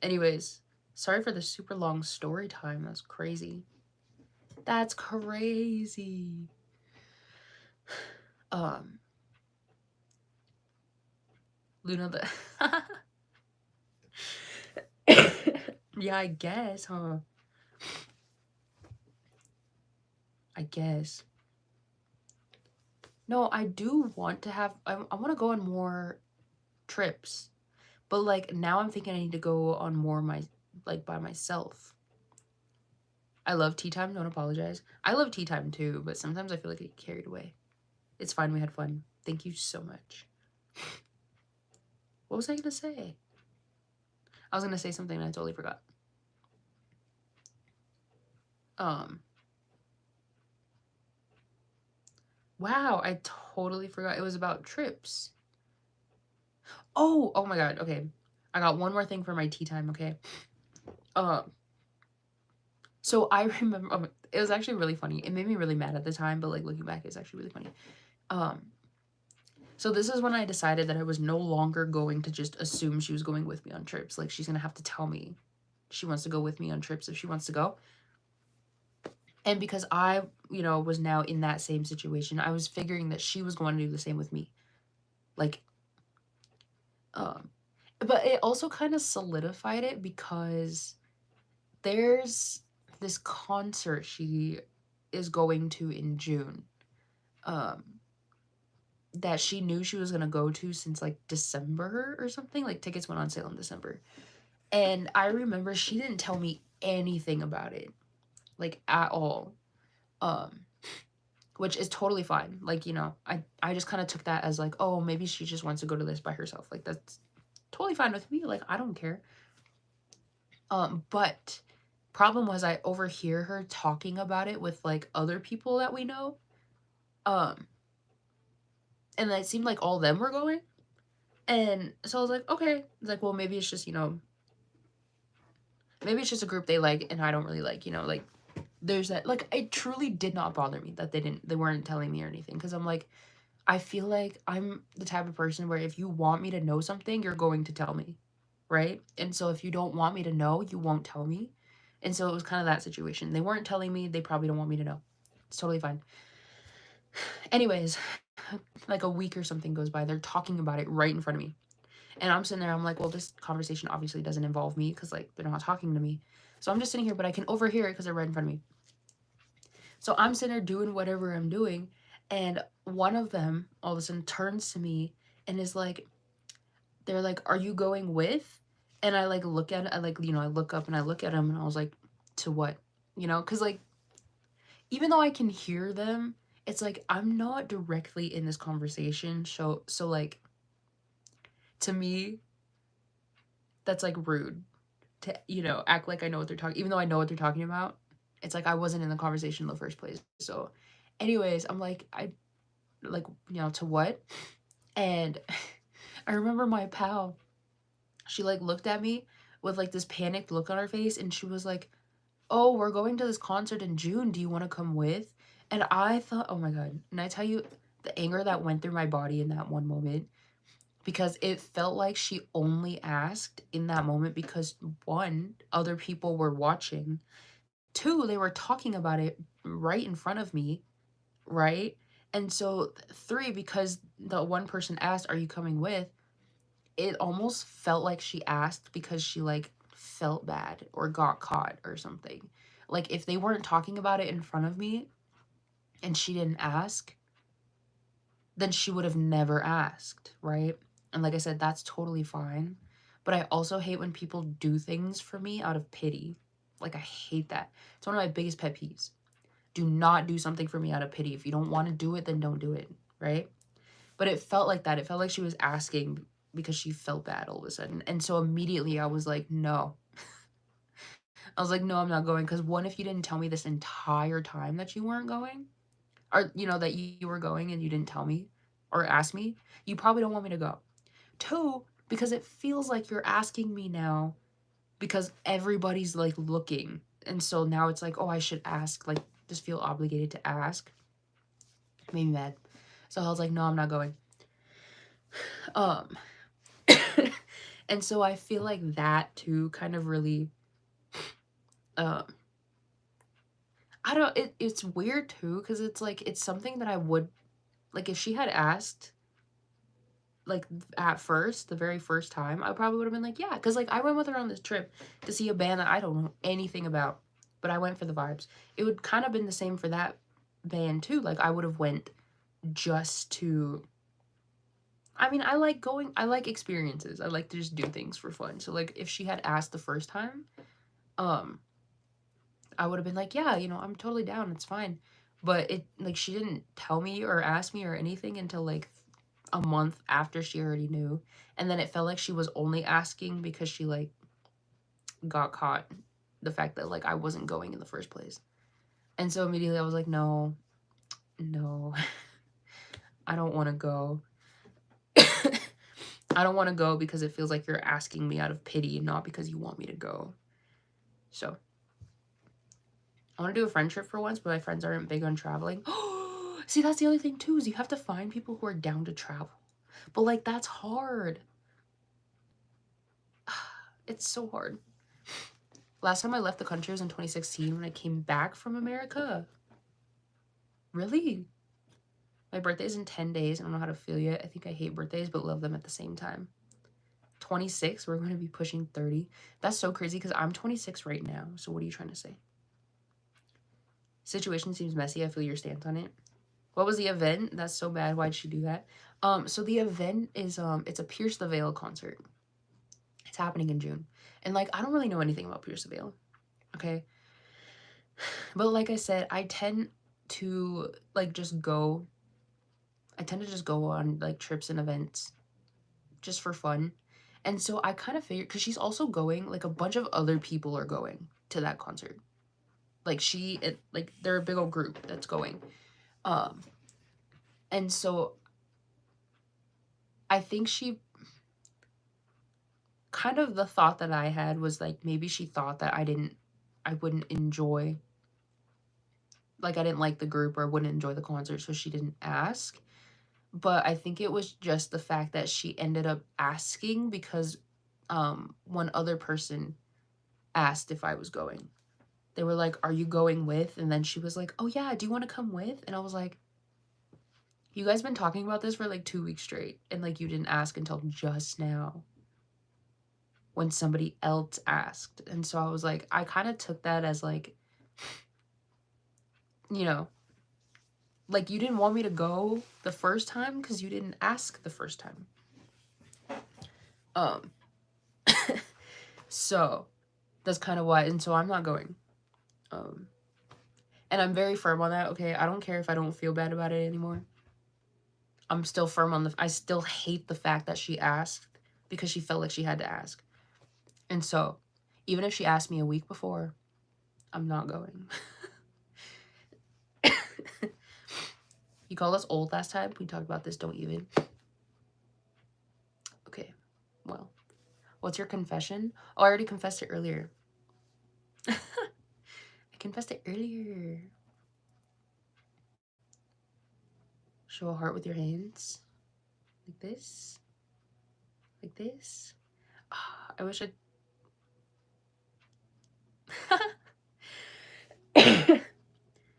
Anyways, sorry for the super long story time. That's crazy. That's crazy. Luna the yeah, I guess, huh? I guess. No, I do want to have, I want to go on more trips, but like now I'm thinking I need to go on more by myself. I love tea time, don't apologize. I love tea time too, but sometimes I feel like I get carried away. It's fine, we had fun. Thank you so much. What was I gonna say? I was gonna say something and I totally forgot. Wow, I totally forgot. It was about trips. Oh my god, okay. I got one more thing for my tea time, okay? So I remember, it was actually really funny. It made me really mad at the time, but like looking back, it's actually really funny. So this is when I decided that I was no longer going to just assume she was going with me on trips. Like, she's gonna have to tell me she wants to go with me on trips if she wants to go. And because I, was now in that same situation, I was figuring that she was going to do the same with me. Like, but it also kind of solidified it because there's this concert she is going to in June, that she knew she was going to go to since like December or something. Like, tickets went on sale in December. And I remember she didn't tell me anything about it, like, at all. Which is totally fine. Like, I just kind of took that as like, oh, maybe she just wants to go to this by herself. Like, that's totally fine with me. Like, I don't care. But problem was I overhear her talking about it with like other people that we know. And it seemed like all of them were going. And so I was like, okay. It's like, well, maybe it's just, maybe it's just a group they like and I don't really like, like, there's that. Like, it truly did not bother me that they weren't telling me or anything, because I'm like, I feel like I'm the type of person where if you want me to know something, you're going to tell me, right? And so if you don't want me to know, you won't tell me. And so it was kind of that situation. They weren't telling me, they probably don't want me to know. It's totally fine. Anyways, like a week or something goes by. They're talking about it right in front of me. And I'm sitting there, I'm like, well, this conversation obviously doesn't involve me because, like, they're not talking to me. So I'm just sitting here, but I can overhear it because they're right in front of me. So I'm sitting there doing whatever I'm doing. And one of them all of a sudden turns to me and is like, they're like, are you going with? And I like look at it, I like, I look up and I look at him and I was like, to what? Because like, even though I can hear them, it's like I'm not directly in this conversation. So like, to me, that's like rude to, act like I know what they're talking, even though I know what they're talking about. It's like I wasn't in the conversation in the first place. So anyways, I'm like, I like, to what? And I remember my pal, she like looked at me with like this panicked look on her face and she was like, "Oh, we're going to this concert in June. Do you want to come with?" And I thought, "Oh my God." And I tell you the anger that went through my body in that one moment, because it felt like she only asked in that moment because one, other people were watching. Two, they were talking about it right in front of me, right? And so three, because the one person asked, "Are you coming with?" It almost felt like she asked because she like felt bad or got caught or something. Like if they weren't talking about it in front of me and she didn't ask, then she would have never asked, right? And like I said, that's totally fine. But I also hate when people do things for me out of pity. Like I hate that. It's one of my biggest pet peeves. Do not do something for me out of pity. If you don't want to do it, then don't do it, right? But it felt like that. It felt like she was asking because she felt bad all of a sudden. And so immediately I was like, no. I was like, no, I'm not going. Because one, if you didn't tell me this entire time that you weren't going, or, that you were going and you didn't tell me or ask me, you probably don't want me to go. Two, because it feels like you're asking me now because everybody's like looking. And so now it's like, oh, I should ask, like, just feel obligated to ask. It made me mad. So I was like, no, I'm not going. Um, and so I feel like that too kind of really, um, I don't, it's weird too, because it's like, it's something that I would, like, if she had asked, like, at first, the very first time, I probably would have been like, yeah, because, like, I went with her on this trip to see a band that I don't know anything about, but I went for the vibes. It would kind of been the same for that band too. Like, I would have went just to, I mean, I like experiences. I like to just do things for fun. So, like, if she had asked the first time, um, I would have been like, yeah, I'm totally down. It's fine. But it, like, she didn't tell me or ask me or anything until like a month after she already knew. And then it felt like she was only asking because she like got caught the fact that like I wasn't going in the first place. And so immediately I was like, no, no, I don't want to go. I don't want to go because it feels like you're asking me out of pity and not because you want me to go. So I want to do a friend trip for once, but my friends aren't big on traveling. See, that's the other thing too, is you have to find people who are down to travel. But like that's hard. It's so hard. Last time I left the country was in 2016 when I came back from America. Really? My birthday's in 10 days. I don't know how to feel yet. I think I hate birthdays, but love them at the same time. 26, we're going to be pushing 30. That's so crazy because I'm 26 right now. So what are you trying to say? Situation seems messy. I feel your stance on it. What was the event? That's so bad. Why'd she do that? So the event is, it's a Pierce the Veil concert. It's happening in June. And like, I don't really know anything about Pierce the Veil. Okay. But like I said, I tend to like just go. I tend to just go on like trips and events just for fun. And so I kind of figured, because she's also going, like a bunch of other people are going to that concert. Like like they're a big old group that's going. Um, and so I think she kind of, the thought that I had was like maybe she thought that I wouldn't enjoy, like I didn't like the group or wouldn't enjoy the concert, so she didn't ask. But I think it was just the fact that she ended up asking because one other person asked if I was going. They were like, "Are you going with?" And then she was like, "Oh yeah, do you want to come with?" And I was like, You guys been talking about this for like 2 weeks straight, and like you didn't ask until just now when somebody else asked. And so I was like, I kind of took that as like, you know, like you didn't want me to go the first time because you didn't ask the first time. Um, so that's kind of why. And so I'm not going. And I'm very firm on that. Okay, I don't care if I don't feel bad about it anymore. I'm still firm on I still hate the fact that she asked because she felt like she had to ask. And so, even if she asked me a week before, I'm not going. You called us old last time. We talked about this, don't even. Okay, well, what's your confession? Oh, I already confessed it earlier. I confessed it earlier. Show a heart with your hands. Like this. Like this. Oh, I wish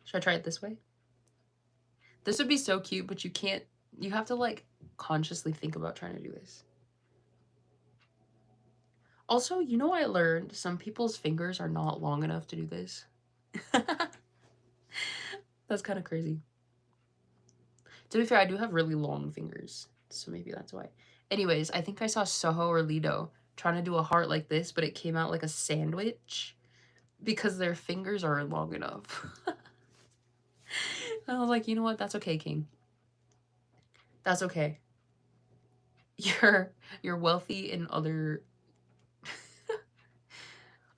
Should I try it this way? This would be so cute, but you can't. You have to like consciously think about trying to do this. Also, you know, I learned some people's fingers are not long enough to do this. That's kind of crazy. To be fair, I do have really long fingers, so maybe that's why. Anyways, I think I saw Soho or Lido trying to do a heart like this, but it came out like a sandwich because their fingers aren't long enough. I was like, you know what? That's okay, King. That's okay. You're wealthy in other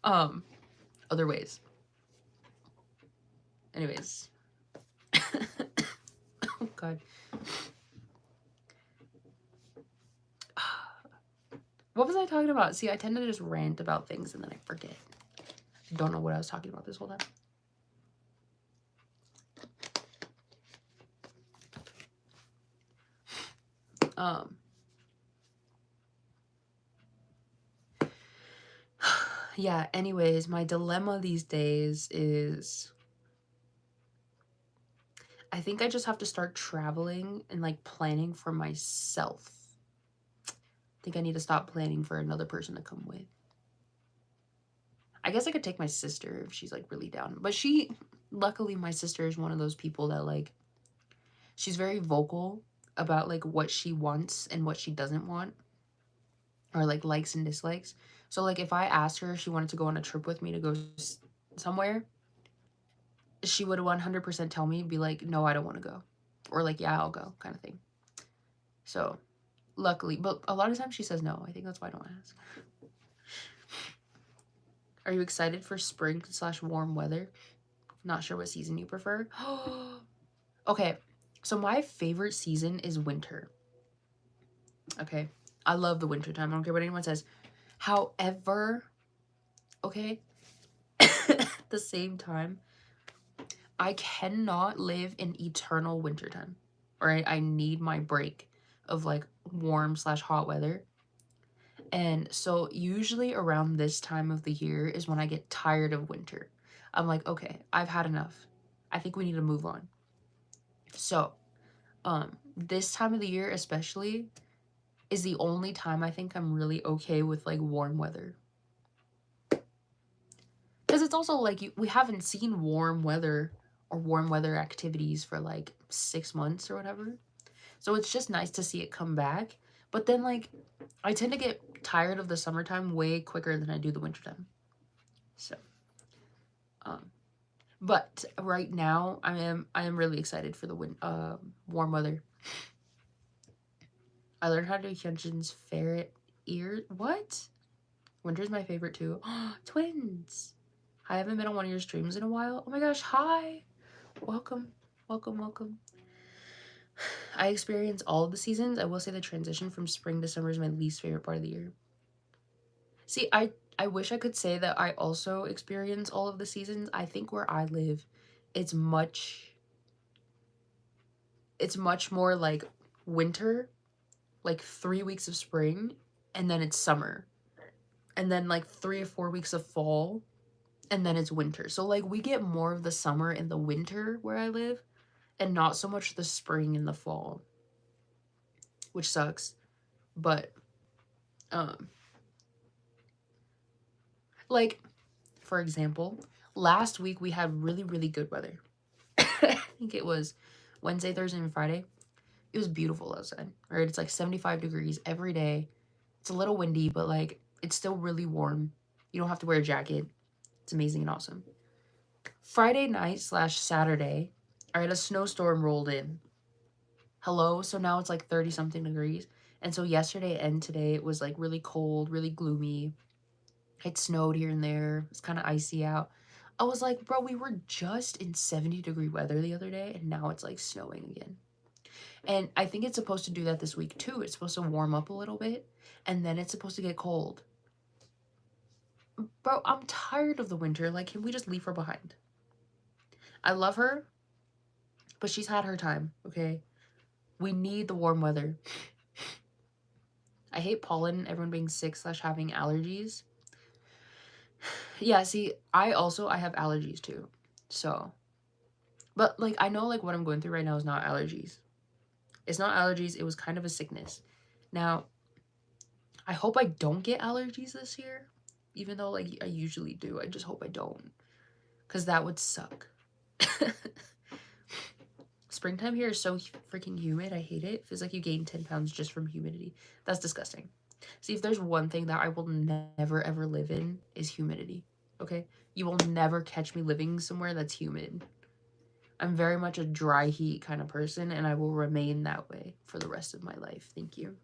other ways. Anyways. Oh god. What was I talking about? See, I tend to just rant about things and then I forget. I don't know what I was talking about this whole time. Yeah, anyways, my dilemma these days is I think I just have to start traveling and like planning for myself. I think I need to stop planning for another person to come with. I guess I could take my sister if she's like really down. But luckily my sister is one of those people that like, she's very vocal about like what she wants and what she doesn't want. Or like likes and dislikes. So like if I asked her if she wanted to go on a trip with me to go somewhere, she would 100% tell me, be like, no, I don't want to go. Or like, yeah, I'll go kind of thing. So luckily, but a lot of times she says no. I think that's why I don't ask. Are you excited for spring/warm weather? Not sure what season you prefer. Okay, so my favorite season is winter. Okay, I love the winter time. I don't care what anyone says. However, okay, at the same time, I cannot live in eternal wintertime. All right, I need my break of like warm/hot weather. And so usually around this time of the year is when I get tired of winter. I'm like, okay, I've had enough. I think we need to move on. So, this time of the year especially is the only time I think I'm really okay with like warm weather. Because it's also like we haven't seen warm weather or warm weather activities for like 6 months or whatever. So it's just nice to see it come back. But then like I tend to get tired of the summertime way quicker than I do the wintertime. So but right now I am really excited for the warm weather. I learned how to do Hyunjin's ferret ear. What? Winter's my favorite too. Twins. I haven't been on one of your streams in a while. Oh my gosh, hi. Welcome. Welcome, welcome. I experience all of the seasons. I will say the transition from spring to summer is my least favorite part of the year. See, I wish I could say that I also experience all of the seasons. I think where I live, it's much more like winter, like 3 weeks of spring, and then it's summer. And then like 3 or 4 weeks of fall, and then it's winter. So like we get more of the summer in the winter where I live, and not so much the spring and the fall, which sucks. But um like for example, last week we had really really good weather. I think it was Wednesday, Thursday, and Friday. It was beautiful outside, right? It's like 75 degrees every day. It's a little windy, but like it's still really warm. You don't have to wear a jacket. It's amazing and awesome. Friday night slash Saturday, all right, a snowstorm rolled in. Hello? So now it's like 30 something degrees. And so yesterday and today it was like really cold, really gloomy. It snowed here and there. It's kind of icy out. I was like, bro, we were just in 70-degree weather the other day and now it's like snowing again. And I think it's supposed to do that this week too. It's supposed to warm up a little bit and then it's supposed to get cold. Bro, I'm tired of the winter. Like, can we just leave her behind? I love her, but she's had her time, okay? We need the warm weather. I hate pollen, everyone being sick slash having allergies. Yeah, see, I have allergies too. So, but like, I know like what I'm going through right now is not allergies. It's not allergies. It was kind of a sickness. Now, I hope I don't get allergies this year, even though like I usually do. I just hope I don't, because that would suck. Springtime here is so freaking humid. I hate it. It feels like you gain 10 pounds just from humidity. That's disgusting. See, if there's one thing that I will never ever live in is humidity. Okay? You will never catch me living somewhere that's humid. I'm very much a dry heat kind of person, and I will remain that way for the rest of my life. Thank you.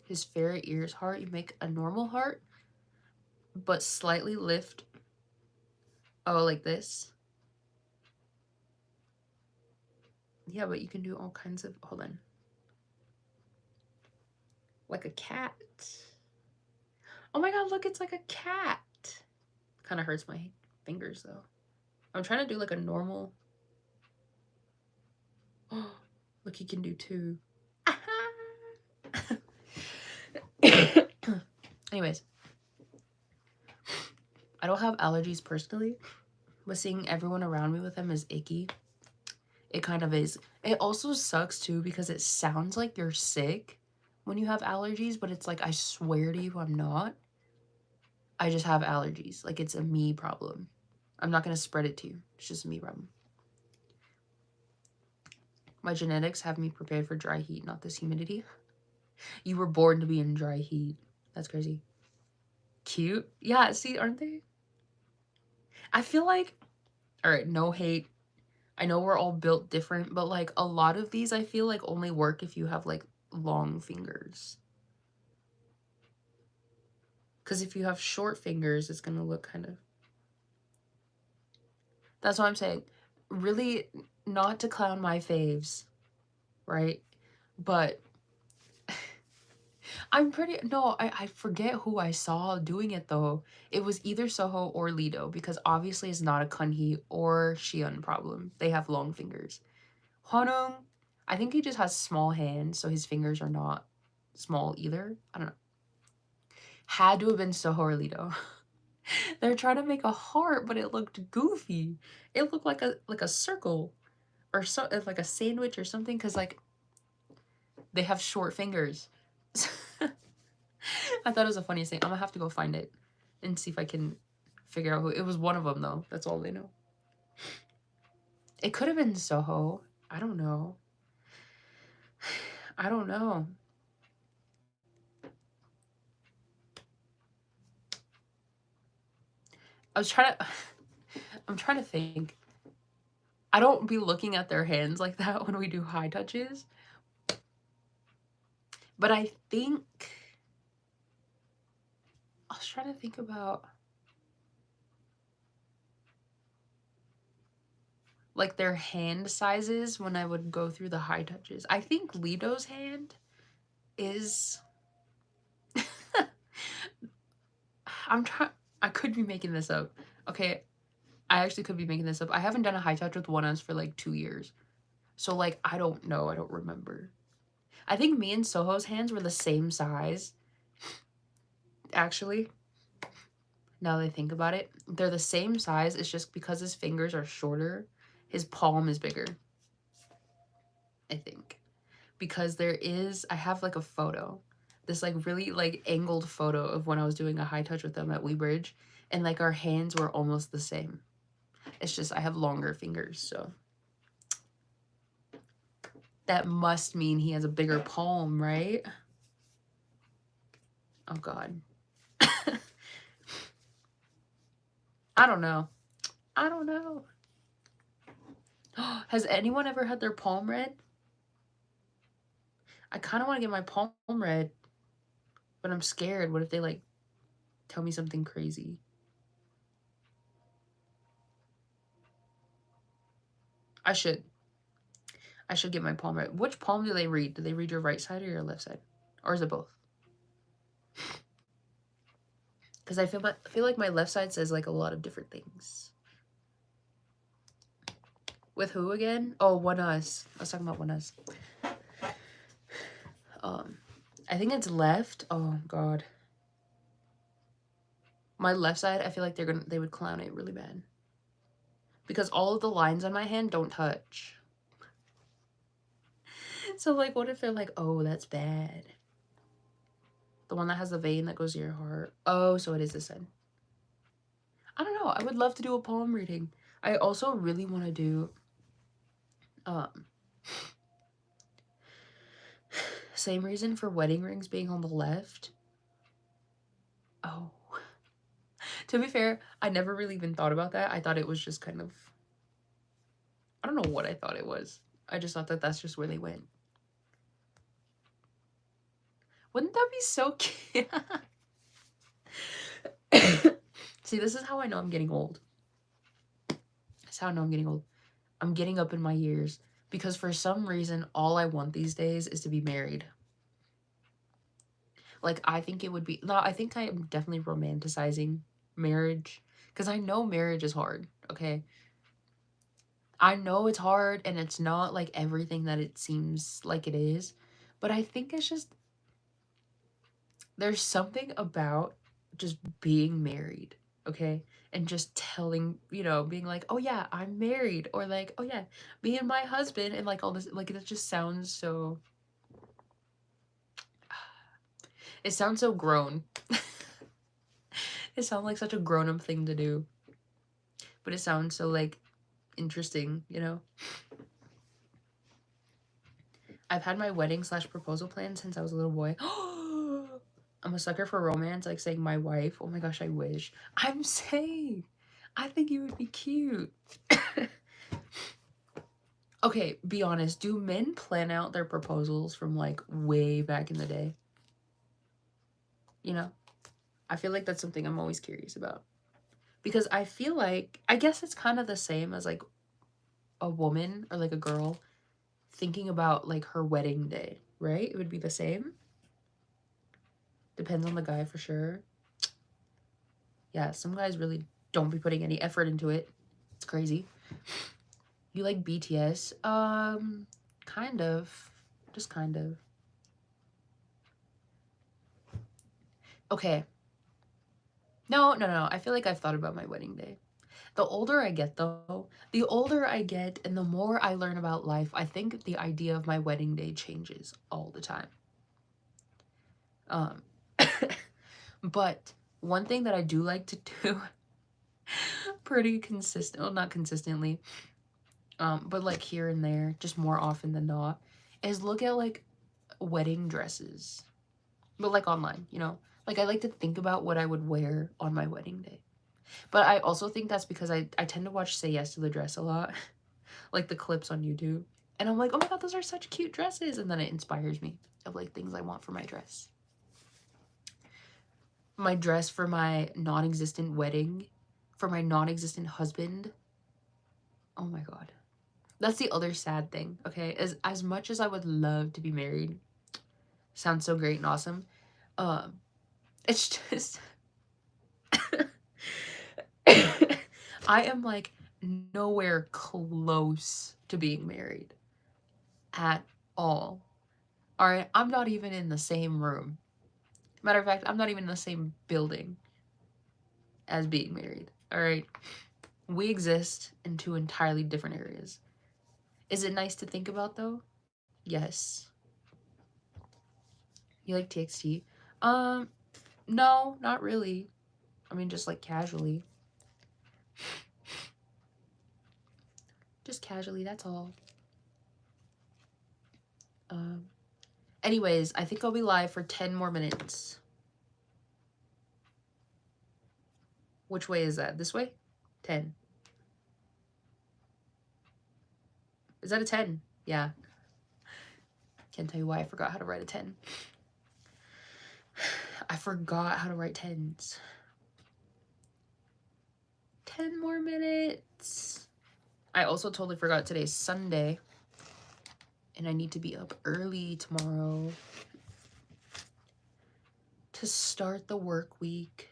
His ferret ears heart, you make a normal heart, but slightly lift. Oh, like this? Yeah, but you can do all kinds of, hold on. Like a cat. Oh my god, look, it's like a cat. Kind of hurts my fingers though. I'm trying to do like a normal. Oh, look, he can do two. Anyways, I don't have allergies personally, but seeing everyone around me with them is icky. It kind of is. It also sucks too because it sounds like you're sick when you have allergies, but it's like, I swear to you, I'm not. I just have allergies. Like, it's a me problem. I'm not going to spread it to you. It's just a me problem. My genetics have me prepared for dry heat, not this humidity. You were born to be in dry heat. That's crazy. Cute. Yeah, see, aren't they? I feel like, all right, no hate. I know we're all built different, but like a lot of these I feel like only work if you have like long fingers. Because if you have short fingers, it's going to look kind of... That's what I'm saying. Really, not to clown my faves, right? But I'm pretty... No, I forget who I saw doing it, though. It was either Soho or Lido, because obviously it's not a Kunhee or Xion problem. They have long fingers. Hwanwoong, I think he just has small hands, so his fingers are not small either. I don't know. Had to have been Soho or Lido. They're trying to make a heart, but it looked goofy. It looked like a circle, or so like a sandwich or something, because like they have short fingers. I thought it was the funniest thing. I'm gonna have to go find it and see if I can figure out who it was. One of them though. That's all they know. It could have been Soho. I don't know. I don't know. I'm trying to think. I don't be looking at their hands like that when we do high touches. But I think I was trying to think about like their hand sizes when I would go through the high touches. I think Lido's hand is I could be making this up. Okay, I actually could be making this up. I haven't done a high touch with ONEUS for like 2 years. So like I don't know, I don't remember. I think me and Soho's hands were the same size. Actually, now that I think about it, they're the same size. It's just because his fingers are shorter His palm is bigger, I think. Because I have like a photo. This like really like angled photo of when I was doing a high touch with him at Weebridge. And like our hands were almost the same. It's just I have longer fingers, so. That must mean he has a bigger palm, right? Oh, God. I don't know. I don't know. Has anyone ever had their palm read? I kind of want to get my palm read, but I'm scared. What if they, like, tell me something crazy? I should get my palm read. Which palm do they read? Do they read your right side or your left side? Or is it both? Because I feel like my left side says, like, a lot of different things. With who again? Oh, One Us. I was talking about One Us. I think it's left. Oh, God. My left side, I feel like they would clown it really bad. Because all of the lines on my hand don't touch. So, like, what if they're like, oh, that's bad? The one that has the vein that goes to your heart. Oh, so it is this side. I don't know. I would love to do a palm reading. I also really want to do, same reason for wedding rings being on the left. Oh. To be fair, I never really even thought about that. I thought it was just kind of, I don't know what I thought it was. I just thought that that's just where they went. Wouldn't that be so cute? See, this is how I know I'm getting old. That's how I know I'm getting old. I'm getting up in my years because for some reason, all I want these days is to be married. Like, I think it would be, no, I think I am definitely romanticizing marriage because I know marriage is hard, okay? I know it's hard and it's not like everything that it seems like it is, but I think it's just, there's something about just being married, okay? And just telling, being like, oh yeah, I'm married. Or like, oh yeah, me and my husband and like all this, like it just sounds so, it sounds so grown. It sounds like such a grown-up thing to do. But it sounds so like interesting, I've had my wedding / proposal plan since I was a little boy. I'm a sucker for romance, like saying my wife. Oh my gosh, I wish. I'm saying, I think you would be cute. Okay, be honest. Do men plan out their proposals from like way back in the day? I feel like that's something I'm always curious about. Because I feel like, I guess it's kind of the same as like a woman or like a girl thinking about like her wedding day, right? It would be the same. Depends on the guy for sure. Yeah, some guys really don't be putting any effort into it. It's crazy. You like BTS? Kind of. Just kind of. Okay. No. I feel like I've thought about my wedding day. The older I get, though, the older I get and the more I learn about life, I think the idea of my wedding day changes all the time. But one thing that I do like to do pretty consistent, well, not consistently, but like here and there, just more often than not, is look at like wedding dresses, but like online, like I like to think about what I would wear on my wedding day. But I also think that's because I tend to watch Say Yes to the Dress a lot, like the clips on YouTube, and I'm like, oh my god, those are such cute dresses, and then it inspires me of like things I want for my dress. My dress for my non-existent wedding, for my non-existent husband. Oh my god. That's the other sad thing, okay? As much as I would love to be married, sounds so great and awesome, it's just I am like nowhere close to being married at all. All right, I'm not even in the same room. Matter of fact, I'm not even in the same building as being married. All right. We exist in two entirely different areas. Is it nice to think about though? Yes. You like TXT? No, not really. I mean, just like casually. Just casually, that's all. Anyways, I think I'll be live for 10 more minutes. Which way is that? This way? 10. Is that a 10? Yeah. Can't tell you why I forgot how to write a 10. I forgot how to write 10s. 10 more minutes. I also totally forgot today's Sunday. And I need to be up early tomorrow to start the work week.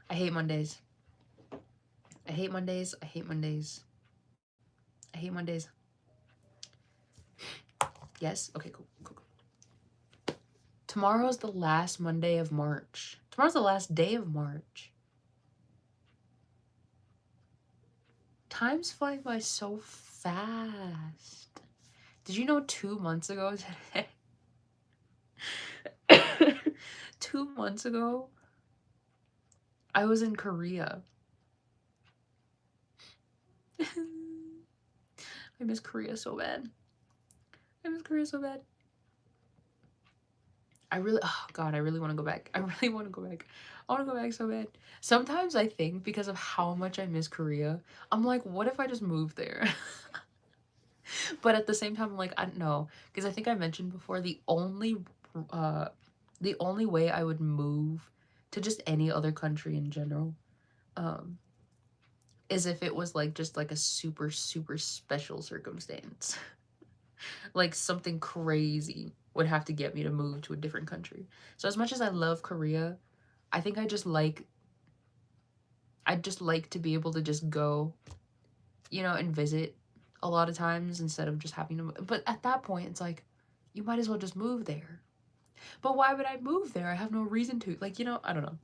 I hate Mondays. I hate Mondays. I hate Mondays. I hate Mondays. Yes? Okay, cool. Tomorrow's the last Monday of March. Tomorrow's the last day of March. Time's flying by so fast. Did you know 2 months ago today? 2 months ago, I was in Korea. I miss Korea so bad. I miss Korea so bad. Oh God, I really want to go back. I really want to go back. I want to go back so bad. Sometimes I think because of how much I miss Korea, I'm like, what if I just moved there? But at the same time, I'm like, I don't know. Because I think I mentioned before, the only way I would move to just any other country in general, is if it was like just like a super, super special circumstance. Like something crazy would have to get me to move to a different country. So as much as I love Korea, I think I'd just like to be able to just go, you know, and visit a lot of times instead of just having to. But at that point, it's like, you might as well just move there. But why would I move there? I have no reason to. Like, you know, I don't know.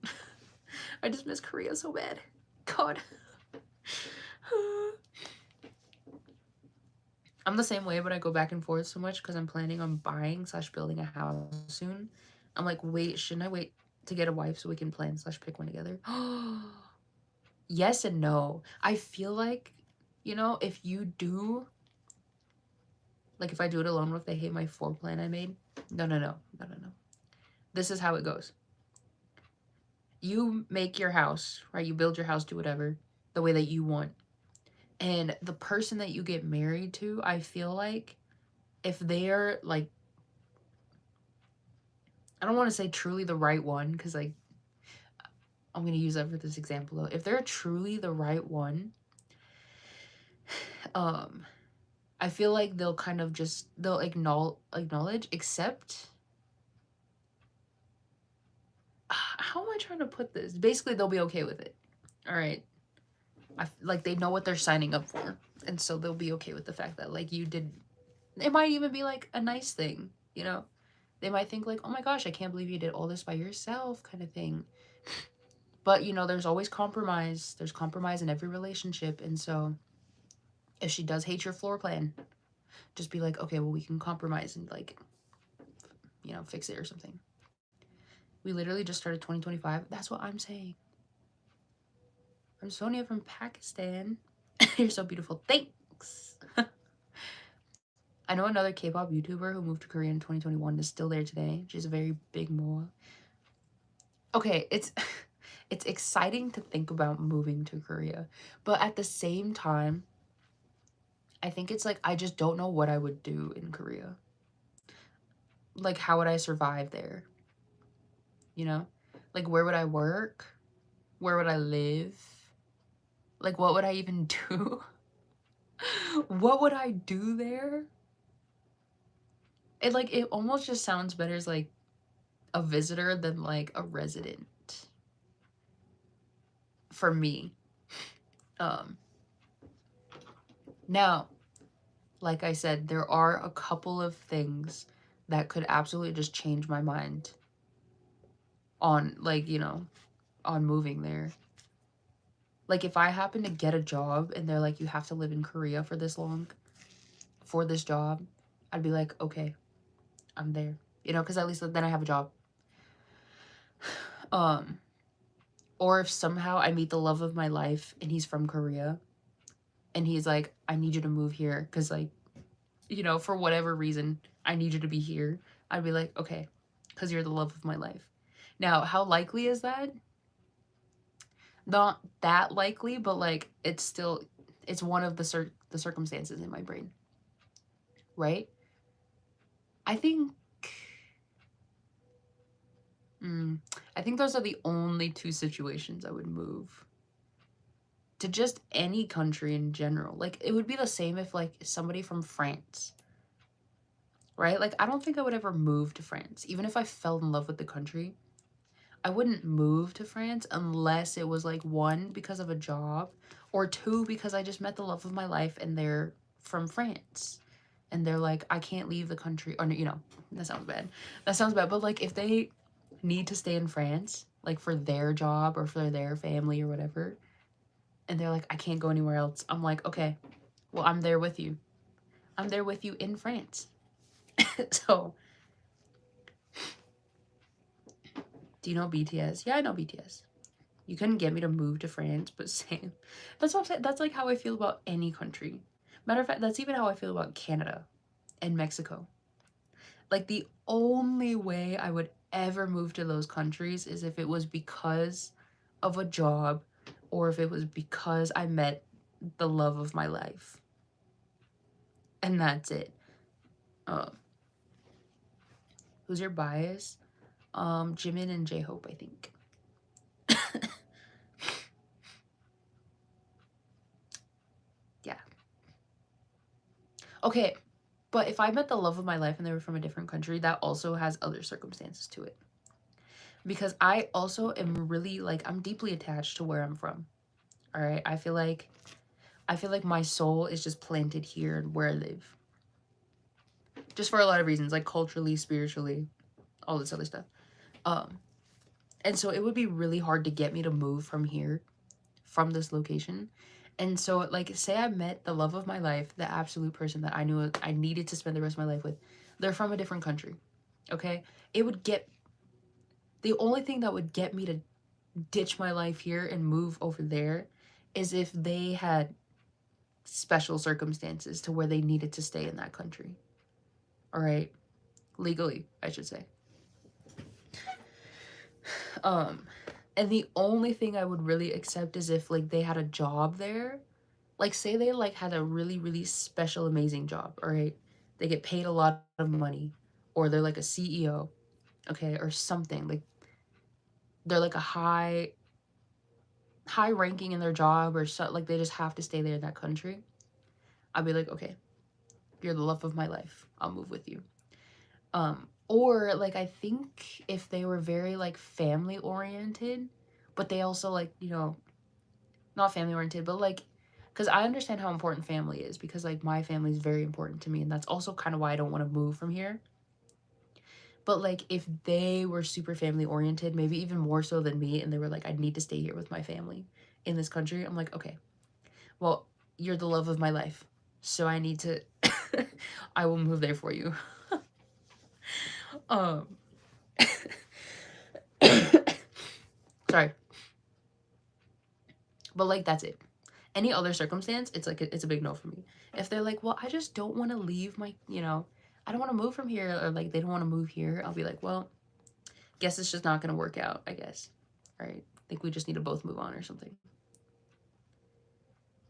I just miss Korea so bad. God. I'm the same way, but I go back and forth so much because I'm planning on buying/building a house soon. I'm like, wait, shouldn't I wait to get a wife so we can plan/pick one together? Yes and no. I feel like, you know, if you do, like if I do it alone, what if they hate my floor plan I made? No. This is how it goes. You make your house, right? You build your house, do whatever, the way that you want. And the person that you get married to, I feel like if they're like, I don't want to say truly the right one, because like, I'm going to use that for this example though. If they're truly the right one, I feel like they'll kind of just, they'll acknowledge, accept. How am I trying to put this? Basically, they'll be okay with it. All right. Like they know what they're signing up for. And so they'll be okay with the fact that like you did, it might even be like a nice thing, you know? They might think like, oh my gosh, I can't believe you did all this by yourself kind of thing. But, you know, there's always compromise. There's compromise in every relationship. And so if she does hate your floor plan, just be like, okay, well, we can compromise and like, you know, fix it or something. We literally just started 2025. That's what I'm saying. I'm Sonia from Pakistan. You're so beautiful. Thanks. I know another K-pop YouTuber who moved to Korea in 2021 is still there today. She's a very big moa. Okay, it's exciting to think about moving to Korea, but at the same time, I think it's like I just don't know what I would do in Korea. Like, how would I survive there? You know? Like, where would I work? Where would I live? Like, what would I even do? What would I do there? It almost just sounds better as like a visitor than like a resident for me. Now, like I said, there are a couple of things that could absolutely just change my mind on, like, you know, on moving there. Like, if I happen to get a job and they're like, you have to live in Korea for this long, for this job, I'd be like, okay, I'm there. You know, because at least then I have a job. Or if somehow I meet the love of my life and he's from Korea and he's like, I need you to move here because, like, you know, for whatever reason, I need you to be here. I'd be like, okay, because you're the love of my life. Now, how likely is that? Not that likely, but like it's one of the circumstances in my brain, right? I think I think those are the only two situations I would move to, just any country in general. Like, it would be the same if like somebody from France, right? Like, I don't think I would ever move to France. Even if I fell in love with the country, I wouldn't move to France unless it was like, one, because of a job, or two, because I just met the love of my life and they're from France. And they're like, I can't leave the country. Or, you know, that sounds bad. That sounds bad. But like, if they need to stay in France, like for their job or for their family or whatever, and they're like, I can't go anywhere else, I'm like, okay, well, I'm there with you. I'm there with you in France. So, do you know BTS? Yeah, I know BTS. You couldn't get me to move to France, but same. That's what I'm saying. That's like how I feel about any country. Matter of fact, that's even how I feel about Canada and Mexico. Like, the only way I would ever move to those countries is if it was because of a job or if it was because I met the love of my life. And that's it. Who's your bias? Jimin and J-Hope, I think. Yeah. Okay, but if I met the love of my life and they were from a different country, that also has other circumstances to it. Because I also am really, like, I'm deeply attached to where I'm from. All right? I feel like my soul is just planted here and where I live. Just for a lot of reasons, like culturally, spiritually, all this other stuff. And so it would be really hard to get me to move from here, from this location. And so, like, say I met the love of my life, the absolute person that I knew I needed to spend the rest of my life with. They're from a different country, okay? The only thing that would get me to ditch my life here and move over there is if they had special circumstances to where they needed to stay in that country. All right? Legally, I should say. And the only thing I would really accept is if, like, they had a job there. Like, say they, like, had a really, really special, amazing job, all right? They get paid a lot of money, or they're, like, a CEO, okay, or something. Like, they're, like, a high ranking in their job, or so, like, they just have to stay there in that country. I'd be like, okay, you're the love of my life. I'll move with you. Or, like, I think if they were very, like, family oriented, but they also, like, you know, not family oriented, but, like, because I understand how important family is, because, like, my family is very important to me, and that's also kind of why I don't want to move from here. But, like, if they were super family oriented, maybe even more so than me, and they were like, I need to stay here with my family in this country, I'm like, okay, well, you're the love of my life, so I need to, I will move there for you. Sorry. But, like, that's it. Any other circumstance, it's like, it's a big no for me. If they're like, well, I just don't want to leave my, you know, I don't want to move from here, or like they don't want to move here, I'll be like, well, guess it's just not going to work out, I guess. All right. I think we just need to both move on or something.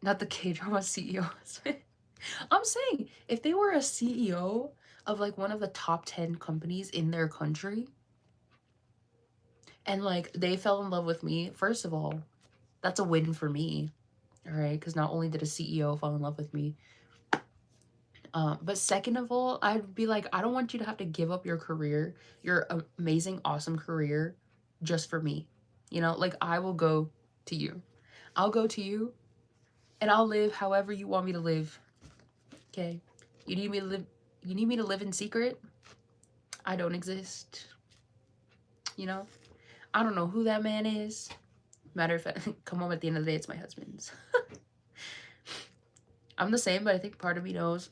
Not the K-drama CEO. I'm saying, if they were a CEO of, like, one of the top 10 companies in their country, and, like, they fell in love with me, first of all, that's a win for me, all right? Because not only did a CEO fall in love with me, but second of all, I'd be like, I don't want you to have to give up your career, your amazing, awesome career, just for me. You know, like, I will go to you. I'll go to you, and I'll live however you want me to live. Okay? You need me to live. You need me to live in secret? I don't exist. You know? I don't know who that man is. Matter of fact, come home at the end of the day, it's my husband's. I'm the same, but I think part of me knows.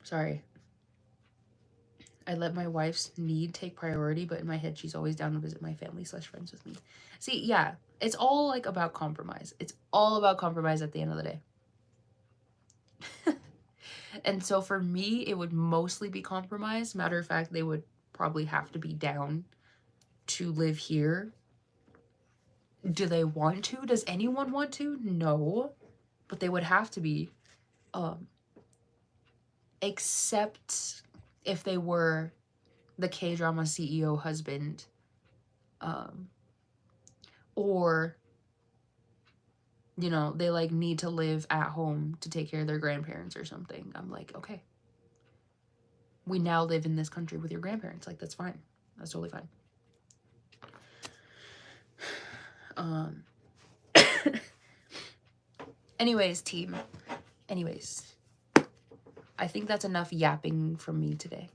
Sorry. I let my wife's need take priority, but in my head, she's always down to visit my family/friends with me. See, yeah, it's all like about compromise. It's all about compromise at the end of the day. And so for me, it would mostly be compromise. Matter of fact, they would probably have to be down to live here. Do they want to? Does anyone want to? No, but they would have to be. Except if they were the K-drama CEO husband, or, you know, they like need to live at home to take care of their grandparents or something. I'm like, okay, we now live in this country with your grandparents. Like, that's fine. That's totally fine. Anyways, team. Anyways, I think that's enough yapping from me today.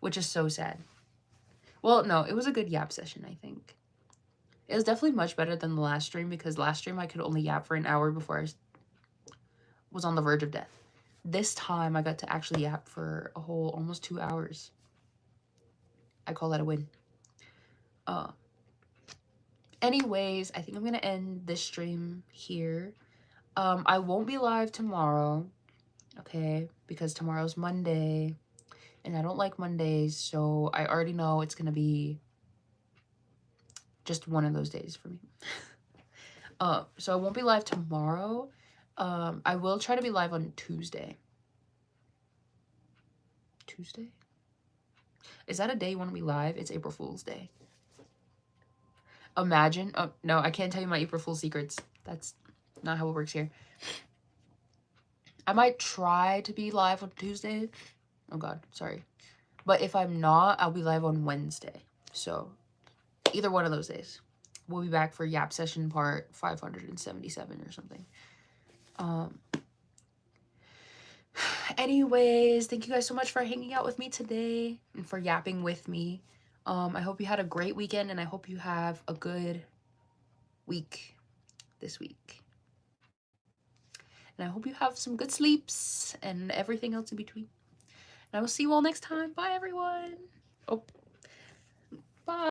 Which is so sad. Well, no, it was a good yap session, I think. It was definitely much better than the last stream, because last stream I could only yap for an hour before I was on the verge of death. This time I got to actually yap for a whole almost 2 hours. I call that a win. Anyways, I think I'm gonna end this stream here. I won't be live tomorrow, okay, because tomorrow's Monday and I don't like Mondays, so I already know it's gonna be just one of those days for me. So I won't be live tomorrow. I will try to be live on Tuesday. Tuesday? Is that a day you want to be live? It's April Fool's Day. Imagine. Oh, no, I can't tell you my April Fool's secrets. That's not how it works here. I might try to be live on Tuesday. Oh, God, sorry. But if I'm not, I'll be live on Wednesday. So either one of those days. We'll be back for Yap Session part 577 or something. Anyways, thank you guys so much for hanging out with me today and for yapping with me. I hope you had a great weekend, and I hope you have a good week this week. And I hope you have some good sleeps and everything else in between. And I will see you all next time. Bye, everyone. Oh.